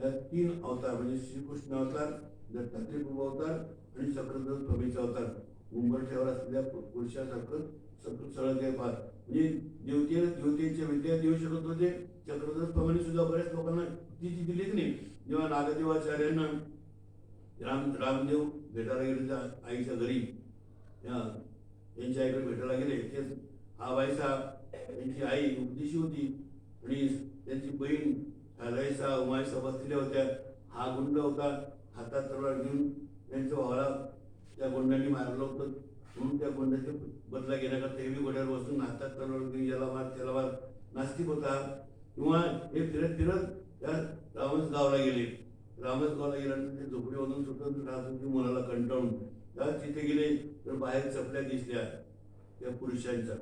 या तीन अवतार म्हणजे श्रीकृष्ण अवतार, दत्तात्रय प्रभू अवतार आणि चक्रधर स्वामीचा अवतार. उंबरठ्यावर असलेल्या पुरुषासारखं सगळं पाहत म्हणजे देवतेच्या विद्या देऊ शकत होते. चक्रधर स्वामीने सुद्धा बऱ्याच लोकांना तिची दिली की नाही. जेव्हा नागदेवाचार्यांना रामदेव भेटायला गेले त्या आईच्या घरी, त्यांच्या आईकडे भेटायला गेले. तेच हा बाईसा त्यांची आई उपदेशी होती आणि त्यांची बहीण रायसा उमायसा बसलेल्या होत्या. हा गुंड होता, हातात तलवार घेऊन त्यांच्या भावाला त्या गुंडांनी मारलं होतं म्हणून त्या गुंडाचे बदला घेण्याकरता हेवी घोड्यावर बसून हातात तलवार घेऊन याला मार त्याला मार नास्तिक होता. किंवा हे फिरत फिरत त्या रामस गावला गेले. रामस गावला गेल्यानंतर ते झोपडीमधून सुटून राहत होती मुलाला कंटाळून. तिथे गेले तर बाहेर चपल्या दिसल्या त्या पुरुषांच्या.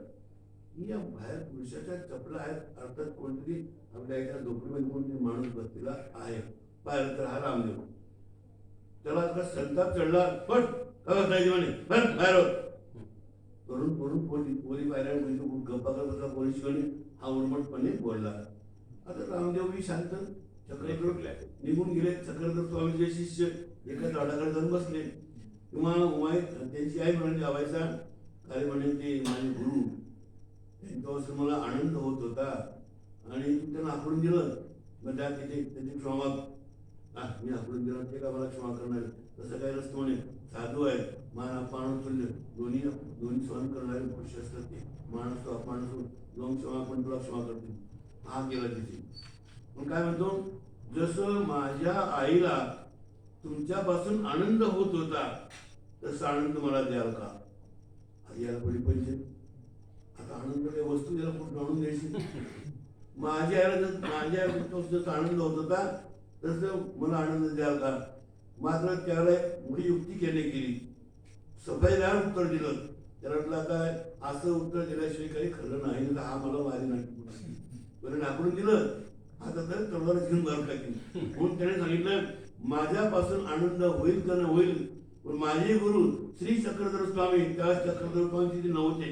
या बाहेर पुरुषाच्या चपला आहेत, अर्थात कोणतरी आपल्या एका झोपडीमध्ये कोणतरी माणूस बसलेला आहे. पाहिलं तर हा रामदेव. त्याला आता संताप चढला. पण बाहेर करून करून पोरी पाहिल्या गप्पा करत होता पोलिसकडे. हा उर्मटपणे बोलला. आता रामदेव बी शांत. चक्रधर निघून गेले. चक्रधर स्वामीचे शिष्य एका झाडाकडे जाऊन बसले. किंवा उमाई त्यांची आई म्हणाली आवायचा काय म्हणे ते माझे गुरु त्यांच्यापासून मला आनंद होत होता आणि तू त्यांना आकडून दिलं. मग त्या तिथे त्याची क्षमा मी आकडून दिलं ते का मला क्षमा करणार. तसं काही नसतं म्हणे. साधू आहे, मान अपमान तुल्य दोन्ही दोन्ही सहन करणारे पुरुष असतात ते. माणूस तो अपमान दोन क्षमा पण तुला क्षमा करते. हा गेला तिथे. मग काय म्हणतो, जसं माझ्या आईला तुमच्यापासून आनंद होत होता तसा आनंद मला द्याल का. याला पडी पाहिजे. आता आनंद काही वस्तू त्याला कुठून आणून द्यायची. माझ्या जसं आनंद होत होता तसं मला आनंद द्याल का. मात्र त्याला मोठी युक्ती केली. सफाईदार उत्तर दिलं. त्याला म्हटलं आता असं उत्तर दिल्याशिवाय काही खरं नाही, तर हा मला मारी नाही. बरं नाकडून दिलं. आता तर तलवार घेऊन मारून टाकली. म्हणून त्याने सांगितलं माझ्यापासून आनंद होईल का न होईल, पण माझे गुरु श्री चक्रधर स्वामी, त्या चक्रधर स्वामी तिथे नव्हते.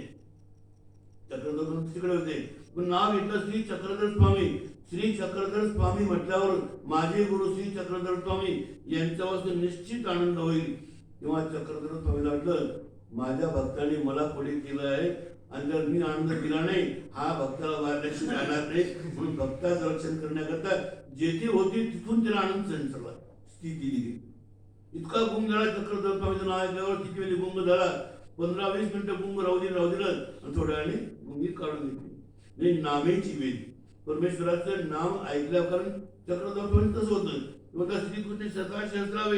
चक्रधर स्वामी तिकडे होते, पण नाव घेतलं श्री चक्रधर स्वामी. श्री चक्रधर स्वामी म्हटल्यावर माझे गुरु श्री चक्रधर स्वामी यांच्यापासून निश्चित आनंद होईल. तेव्हा चक्रधर स्वामीला वाटलं माझ्या भक्ताने मला पुढे केलं आहे आणि जर मी आनंद दिला नाही हा भक्ताला मारण्याशी जाणार नाही. म्हणून भक्ताचं रक्षण करण्याकरता जेथे होती तिथून त्याला आनंद संचरला, स्थिती दिली. इतका गुंग झाला चक्रधर स्वामीचं नाव ऐकल्यावर. किती वेळी गुंग झाला, 15-20 मिनिटं गुंग राहू दिलं आणि थोड्या वेळाने गुंगी काढून घेतली. नामेची वेद परमेश्वराचं नाव ऐकल्यावर, कारण चक्रधर स्वामी तसं होतं. श्रीकृष्ण सकाळ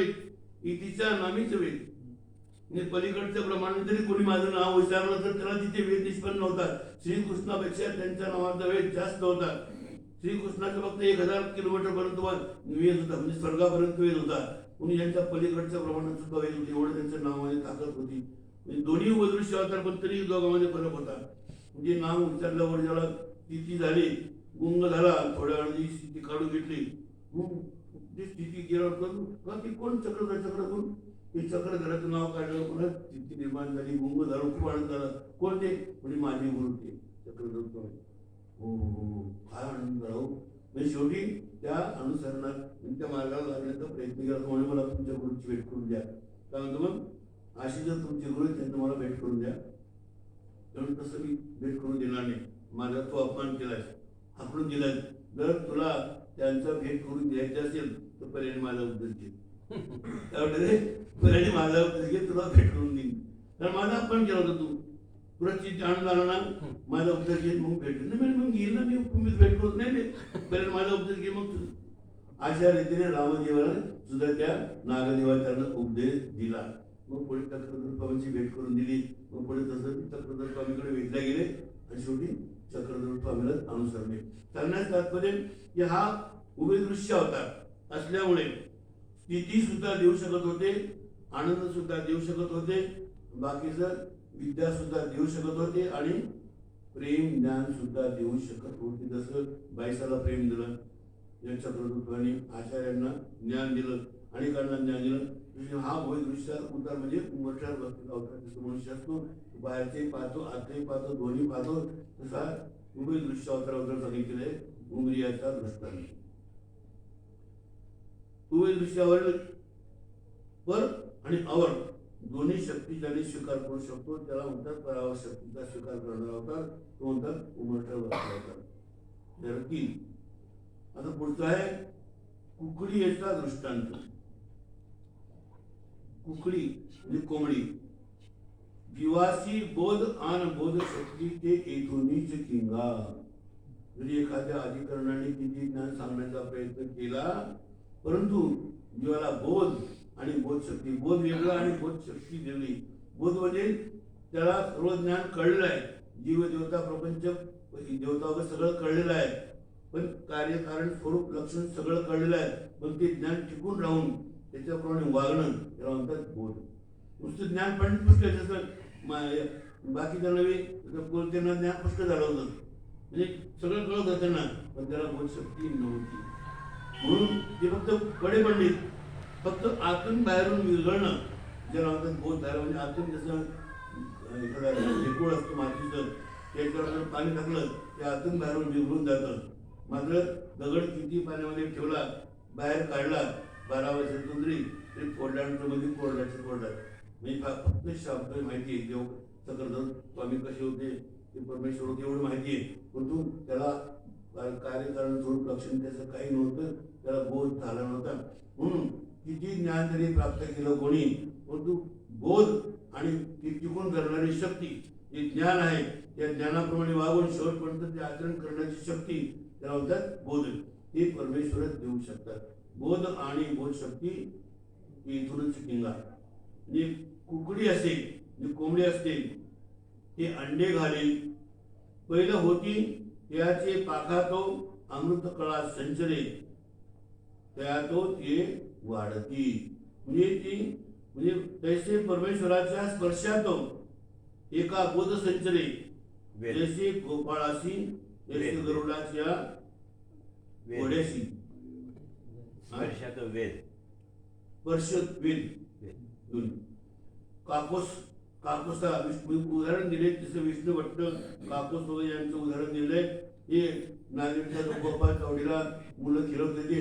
इतिच्या नामीचं वेद पलीकडच्या प्रमाणे जरी कोणी माझं नाव विचारलं तर त्याला तिथे वेद निष्पन्न होतात. श्रीकृष्णापेक्षा त्यांच्या नावाचा वेद जास्त होता. श्रीकृष्णाचा फक्त 1000 किलोमीटर पर्यंत वेद होता, म्हणजे स्वर्गापर्यंत वेद होता. कोणी यांच्या पलीकडच्या प्रमाणात सुद्धा वेद होते. एवढं त्यांच्या नावामध्ये ताकद होती. म्हणजे दोन्ही उपदृश्य अवतार पण तरी दोघांमध्ये फरक होता. म्हणजे नाव विचारल्यावर ज्याला स्थिती झाली, गुंग झाला, थोड्या वेळाने स्थिती काढून घेतली. जी स्थिती गेल्यावर ती कोण चक्रधर हे चक्रधराचं नाव काढलं, पुन्हा स्थिती निर्माण झाली, गुंग झालं, खूप आनंद झाला. कोण ते म्हणजे माझे गुरु ते चक्रधर स्वामी. हो हो काय आनंद झाला. म्हणजे शेवटी त्या अनुसरणात त्या मार्गाला लागण्याचा प्रयत्न केला. म्हणून मला तुमच्या गुरुची भेट करून द्या. काय म्हणतो मग, अशी जर तुमचे गुरु आहेत त्यांना मला भेट करून द्या. म्हणून तसं मी भेट करून देणार नाही. माझा तो अपमान केलाय, हाकलून दिलाय. जर तुला त्यांचा भेट करून द्यायचं असेल तर पहिल्याने माझा उपदेश घे. त्यामुळे पहिल्याने माझा उपदेश घे, तुला भेट करून देईन. कारण माझा अपमान केला होता तू, तुला चित्त आनंद आला ना, माझा उपदेश घे मग भेट. मग घेईल ना मी, तुम्हीच भेट करत नाही. पहिल्याने माझा उपदेश घे मग तू. अशा रीतीने रामदेवाला सुद्धा त्या नागदेवाचा उपदेश दिला. मग पुढे चक्रधर स्वामींची भेट करून दिली. मग पुढे तसं चक्रधर स्वामीकडे भेटल्या गेले आणि शेवटी चक्रधर स्वामीला अनुसरले. सांगण्यास तात्पर्य की हा उभे दृश्य अवतार असल्यामुळे स्थिती सुद्धा देऊ शकत होते, आनंद सुद्धा देऊ शकत होते, बाकीचं विद्या सुद्धा देऊ शकत होते आणि प्रेम ज्ञान सुद्धा देऊ शकत होते. जसं बाईसाला प्रेम दिलं, या चक्रधरत्वाने आचार्यांना ज्ञान दिलं, अनेकांना ज्ञान दिलं. हा भोय दृश्य उतार म्हणजे उमरट्यावर बसलेला अवतार. जसं मनुष्य असतो बाहेरचे पाहतो, आतही पाहतो, दोन्ही पाहतो, तसा उभय दृश्य अवतार सांगितलेलं आहे. उमरियाचा दृष्टांत उभय दृश्यावर पर आणि अवर दोन्ही शक्ती ज्याने स्वीकार करू शकतो त्याला म्हणतात परावर शक्तीचा स्वीकार करणारा अवतार, तो म्हणतात उमरट्यावर बसलेला अवतार. 3 आता पुढचा आहे कुकडी याचा दृष्टांत. कुकडी म्हणजे कोंबडी. जीवासी बोध आन बोध शक्ती ते येथूनच किंगा. जरी एखाद्या अधिकरणाने किती ज्ञान सांगण्याचा प्रयत्न केला, परंतु जीवाला बोध आणि बोध शक्ती, बोध वेगळा आणि बोध शक्ती वेगळी. बोध म्हणजे त्याला सर्व ज्ञान कळलेलं आहे, जीव देवता प्रपंच देवता वगैरे सगळं कळलेलं आहे, पण कार्यकारण स्वरूप लक्षण सगळं कळलेलं आहे, पण ते ज्ञान टिकून राहून त्याच्याप्रमाणे वागणं त्याला म्हणतात बोध. नुसतं ज्ञान पण पुष्ट जसं बाकीच्या नवे त्यांना ज्ञान पुष्ट झालं होतं, म्हणजे सगळं कळत होतं त्यांना, पण त्याला बोध शक्ती नव्हती. म्हणून ते फक्त कडे पंडित, फक्त आतून बाहेरून विरघळणं ज्याला म्हणतात बोध झालं. म्हणजे आतून जसं एखादा ढेकूळ असतो मातीचं, त्याच्यावर जर पाणी टाकलं ते आतून बाहेरून विरघळून जातं. मात्र दगड किती पाण्यामध्ये ठेवला, बाहेर काढला 12 वर्षातून तरी फोडल्यानंतर मध्ये फोडल्याचे फोडतात. म्हणजे फक्त शब्द माहिती आहे, देव चक्रधर स्वामी कसे होते, ते परमेश्वर होते एवढं माहिती आहे, परंतु त्याला कार्यकारण स्वरूप लक्षण त्याचं काही नव्हतं, त्याला बोध झाला नव्हता. म्हणून किती ज्ञान तरी प्राप्त केलं कोणी, परंतु बोध आणि ती टिकून करणारी शक्ती जे ज्ञान आहे त्या ज्ञानाप्रमाणे वागून शेवटपर्यंत ते आचरण करण्याची शक्ती त्याला म्हणतात बोध. ते परमेश्वरच देऊ शकतात. बोध आणि बोध शक्ती इथूनच किंगा. म्हणजे कुकडी असेल, म्हणजे कोंबडी असते, ते अंडे घालील, पहिलं होती त्याचे पाखा तो अमृत कळा संचरे, त्या तो ते वाढती. म्हणजे ती म्हणजे तैसे परमेश्वराच्या स्पर्शात एका बोध संचरे, जैसे गोपाळाशी जैसे गरुडाच्या घोड्याशी. स्पर्शात वेद, स्पर्श वेद. काकोसा उदाहरण दिले, जसं विष्णू भट्ट काकोस वगैरे यांचं उदाहरण दिलंय. हे नागरिकच्या गोपाळ चावडीला मुलं खेळत होते,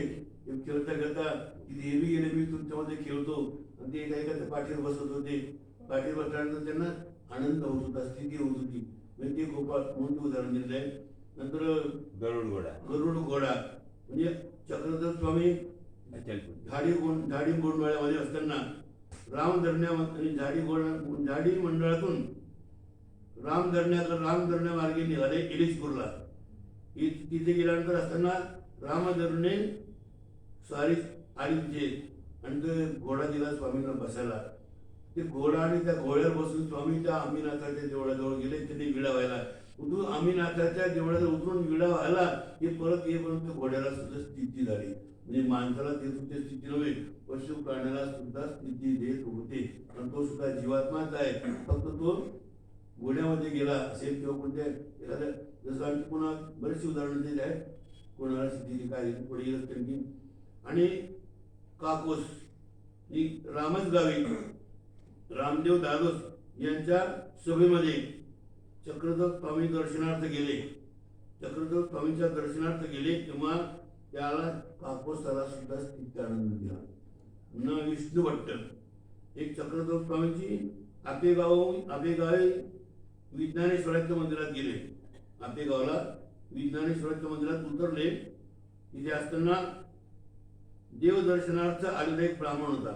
खेळता खेळता किती हेवी गेले मी तुमच्यामध्ये खेळतो, आणि ते एका पाठीवर बसत होते. पाठीवर बसल्यानंतर त्यांना आनंद होत होता, स्थिती होत होती, म्हणजे ते गोपाळ म्हणून उदाहरण दिलेलं आहे. नंतर गरुड घोडा म्हणजे चक्रधर स्वामी झाडी गोंडवाड्यामध्ये असताना रामधरण्या आणि झाडी मंडळातून रामधरण्या मार्गे निघाले इलिसपूरला. तिथे गेल्यानंतर असताना रामधरणे स्वारी आली आणि ते घोडा दिला स्वामींना बसायला. ते घोडा आणि त्या घोड्यावर बसून स्वामी त्या आमीनाथाच्या देवळाजवळ गेले. त्यांनी विडा व्हायला उतरून आमीनाथाच्या देवळाजवळ उतरून विडा व्हायला हे परत येईपर्यंत घोड्याला सुद्धा स्थिती झाली. म्हणजे माणसाला देत होते स्थिती नव्हे, पशु प्राण्याला सुद्धा स्थिती देत होते. आणि तो सुद्धा जीवात्माच आहे, फक्त तो घोड्यामध्ये गेला असेल किंवा कोणत्या एखाद्या, जसं आम्ही पुन्हा बरेचसे उदाहरण दिले आहेत, कोणाला स्थिती काय पुढे येत त्यांनी. आणि काकोस ही रामच गावी रामदेव दादोस यांच्या सभेमध्ये चक्रधर स्वामी दर्शनार्थ गेले. चक्रधर स्वामींच्या दर्शनार्थ गेले तेव्हा त्याला काकोसाला सुद्धा स्थिती आनंद दिला. न विष्णू भट्ट एक चक्रधर स्वामींची आपेगावे विज्ञानेश्वराच्या मंदिरात गेले. आपेगावला विज्ञानेश्वराच्या मंदिरात उतरले. तिथे असताना देवदर्शनार्थ आलेला एक ब्राह्मण होता.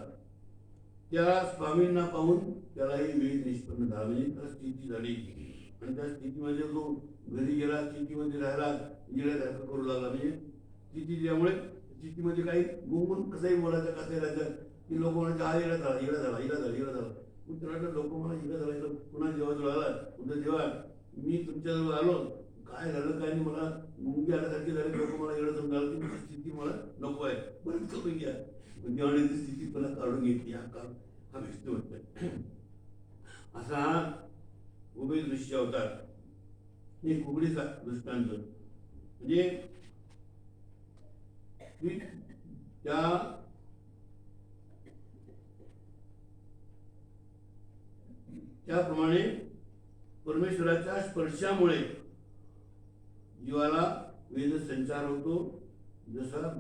त्या स्वामींना पाहून त्यालाही वेद निष्पन्न झाला, म्हणजे त्याला स्थिती झाली. आणि त्या स्थितीमध्ये तो घरी गेला, स्थितीमध्ये राहिला, येण्यासारखं करू लागला. म्हणजे स्थिती दिल्यामुळे स्थितीमध्ये काही गुंगून कसंही बोलायचं कसंही राहायचं की लोक म्हणायचे हा इडा झाला इडा झाला इडा झाला इडा झाला. मग त्याला लोक म्हणा इडा झाला इकडं पुन्हा जेव्हा आला उद्या देवा मी तुमच्याजवळ आलो, काय झालं काय नाही, मला मुंगी आल्यासारखी झाली, लोक मला एवढं समजावं की तुमची स्थिती मला नको आहे, बरं करून घ्या. देवाने ती स्थिती तुला काढून घेतली. हा विष्णू होता. असा हा उभे दृश्य अवतार, एक उघडीचा दृष्टांत. म्हणजे त्याप्रमाणे परमेश्वराच्या स्पर्शामुळे जीवाला वेद संचार होतो. जसा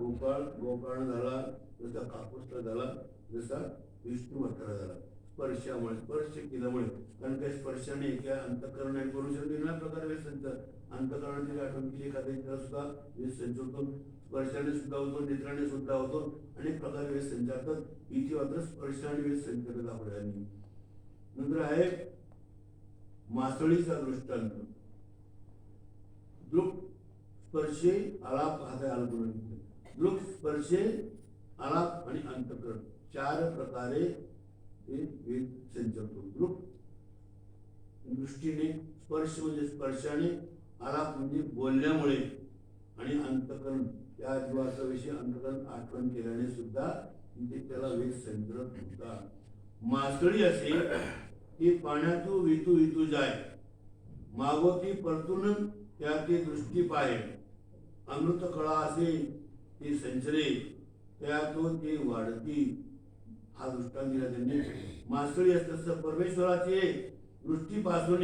गोपाळ झाला, जसा कापूसला झाला, जसा विष्णू भट्टाला झाला. स्पर्शामुळे, स्पर्श केल्यामुळे. कारण त्या स्पर्शाने एका अंतःकरण आणि पुरुषाने वेगळ्या प्रकारे वेद संचार, अंतःकरणाची आठवण केली एखाद्या त्याला सुद्धा वेद संचार होतो, स्पर्शाने सुद्धा होतो, नेत्राने सुद्धा होतो, अनेक प्रकारे वेद संचारतात. इथे मात्र स्पर्श आणि वेद संचार दाखवले. नंतर आहे मासळीचा दृष्टांत. दृक स्पर्शे आलाप हाता आला करून दृक स्पर्शे आलाप आणि अंतःकरण चार प्रकारे ते वेद संचरतो. दृक दृष्टीने, स्पर्श म्हणजे स्पर्शाने, आलाप म्हणजे बोलण्यामुळे, आणि अंतःकरण त्या जीवाचा विषय अंतःकरण आठवण केल्याने सुद्धा त्याला वेद संचरत होता. मासळी असे ती पाण्यातून वितू वितू जाय, मागोती परतून त्या ती दृष्टी पाहे. अमृत कळा असे ती संचरे, त्या तो ती वाढती. हा दृष्टांत दिला त्यांनी. मासळी असतं परमेश्वराचे दृष्टीपासून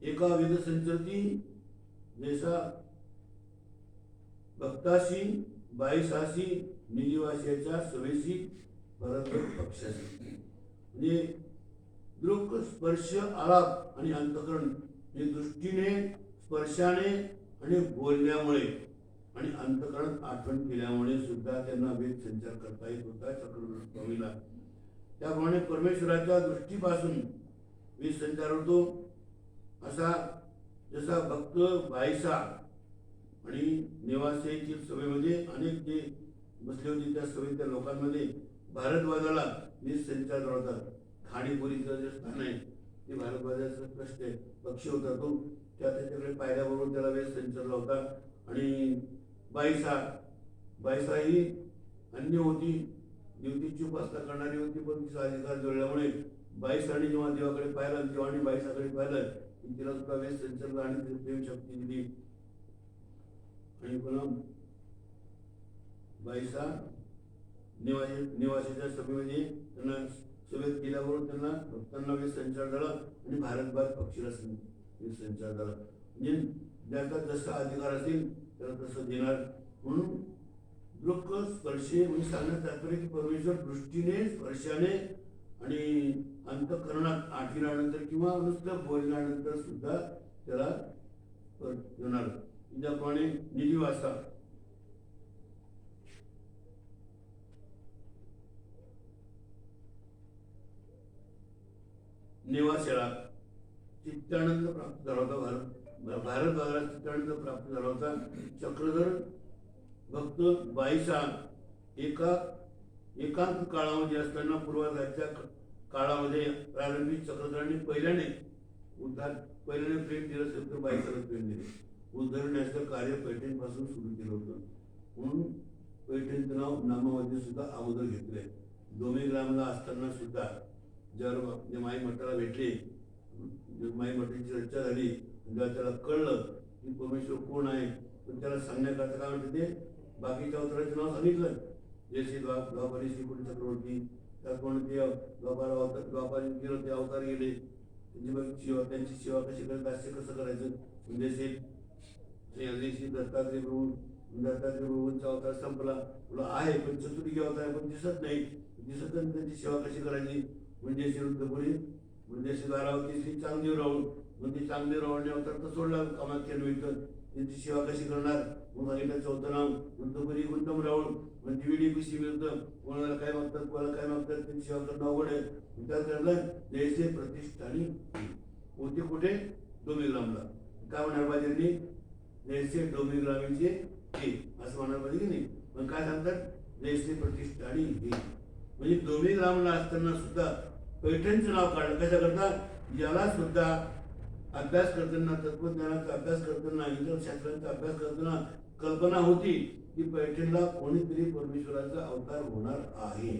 एका वेद संचरती, जैसा भक्ताशी बाईसाशी निजीवाशाच्या सवेशी परत पक्षाशी. म्हणजे दृक स्पर्श आलाप आणि अंतःकरण हे दृष्टीने, स्पर्शाने आणि बोलण्यामुळे आणि अंतःकरण आठवण केल्यामुळे सुद्धा त्यांना वेद संचार करता येत होता चक्रधर स्वामीला. त्याप्रमाणे परमेश्वराच्या दृष्टीपासून वेद संचार होतो. असा जसा भक्त बाईसा आणि निवासातील सभेमध्ये अनेक जे बसले होते त्या सभेत त्या लोकांमध्ये भारद्वाजाला वेद संचार होतात. खाणीपुरीचं जे स्थान आहे ते भारद्वाजाचं कष्ट आहे, पक्षी होता तो, त्याच्याकडे पायऱ्याबरोबर त्याला वेद संचारला होता. आणि बाईसा ही अन्य होती, देवतेची उपासना करणारी होती, पण तिचा अधिकार जुळल्यामुळे बाईसाने जेव्हा देवाकडे पाहिलं, देवाने बाईसाकडे पाहिलं, तिला सुद्धा वेद संचारला आणि प्रेम शक्ती दिली. आणि पुन्हा बाईसा निवासीच्या सभेमध्ये त्यांना सभेत गेल्याबरोबर त्यांना भक्तांना वेद संचार झाला आणि भारतभर पक्षीला वेद संचार झाला. म्हणजे ज्याचा जसा अधिकार असेल त्याला तसं देणार. म्हणून दृक स्पर्शे म्हणजे सांगण्यात तात्पर्य की परमेश्वर दृष्टीने, स्पर्शाने आणि अंतःकरणात आठविल्यानंतर किंवा नुसतं बोलल्यानंतर सुद्धा त्याला देणार. ज्याप्रमाणे निजीवासा निवासाला चित्तानंद प्राप्त झाला होता. भारतद्वारा चित्तानंद प्राप्त झाला होता. चक्रधर भक्त बाईसा एकांत काळामध्ये असताना पूर्वाधाच्या काळामध्ये प्रारंभी चक्रधरांनी पहिल्याने प्रेम दिलं असेल तर बाईसाला प्रेम दिले. उद्धरण्याचं कार्य पैठणपासून सुरू केलं होतं. म्हणून पैठणचं नाव नामामध्ये सुद्धा अगोदर घेतलंय. डोमेग्रामला असताना सुद्धा जेव्हा माई मठाला भेटले, माई मठाची चर्चा झाली, जेव्हा त्याला कळलं की परमेश्वर कोण आहे, पण त्याला सांगण्याकरता काय म्हणते ते बाकीच्या अवताराचं नाव सांगितलं. जैसे द्वापारी श्रीकुंड चक्रवर्ती, त्याप्रमाणे ते द्वापारी गेलं, ते अवतार गेले, त्यांची सेवा कशी करायची, दास्य कसं करायचं. जैसे श्री दत्तात्रय प्रभू दत्तात्रय प्रभूंचा अवतार संपला, तुला आहे पण चतुर्गी अवतार पण दिसत नाही, दिसत नाही त्यांची सेवा कशी करायची. म्हणजे श्रीरुद्रपुरी म्हणजे श्री दारावती श्री चांगदेव राहून म्हणजे चांगदेव रावणे अवतार तर सोडला कामाख्या निमित्त, त्यांची सेवा कशी करणार. मग सांगितलं चौथं नाव वृद्धपुरी गुंतम रावण म्हणजे विडी पिशी मिळतं, कोणाला काय मागतात कोणाला काय मागतात, त्यांची सेवा करणं अवघड आहे. विचार करलं जैसे प्रतिष्ठानी होते कुठे डोंबिग्रामला, काय म्हणायला पाहिजे त्यांनी जैसे डोंबिग्रामीचे हे असं म्हणायला पाहिजे की नाही. मग काय सांगतात जैसे प्रतिष्ठानी हे म्हणजे डोंबिग्रामला असताना सुद्धा पैठणचं नाव काढलं. कशा करता याला सुद्धा अभ्यास करताना तत्वज्ञानाचा अभ्यास करताना इतर शास्त्रांचा अभ्यास करताना कल्पना होती की पैठणला कोणीतरी परमेश्वराचा अवतार होणार आहे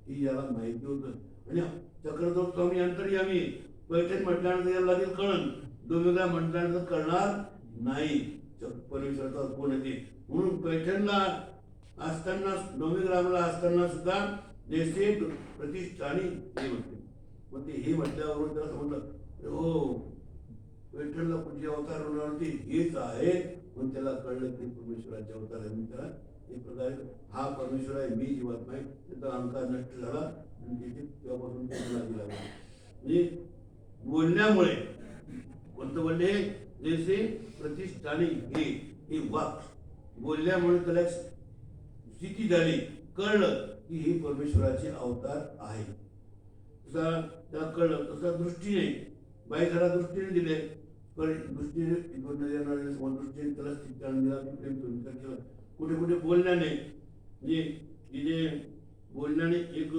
ही याला माहिती होतं. आणि चक्रधर स्वामी अंतर्यामी पैठण म्हटल्यानंतर याला लागेल कळण, डोंबिग्राम म्हटल्यानंतर कळणार नाही परमेश्वराचा कोण आहे ते. म्हणून पैठणला असताना डोंबिग्रामला असताना सुद्धा जैसे प्रतिष्ठानी हे म्हणते. मग ते हे म्हटल्यावरून त्याला समजलं हो पैठणला कुठे अवतार होणार होते हेच आहे. पण त्याला कळलं की परमेश्वराचे अवतार आहे. त्याला एक प्रकारे हा परमेश्वर आहे मी जीवात्मा आहे त्याचा अहंकार नष्ट झाला आणि तेव्हापासून त्याला दिला. म्हणजे बोलण्यामुळे कोणतं बोलले जैसे प्रतिष्ठानी हे वाक बोलल्यामुळे त्याला स्थिती झाली, कळलं की हे परमेश्वराचे अवतार आहे. तसा त्याला कळलं तसा दृष्टीने बाईकरा दृष्टीने दिले दृष्टीने दृष्टीने त्याला स्थिती दिला. विचार केला कुठे कुठे बोलण्याने म्हणजे तिथे बोलण्याने एक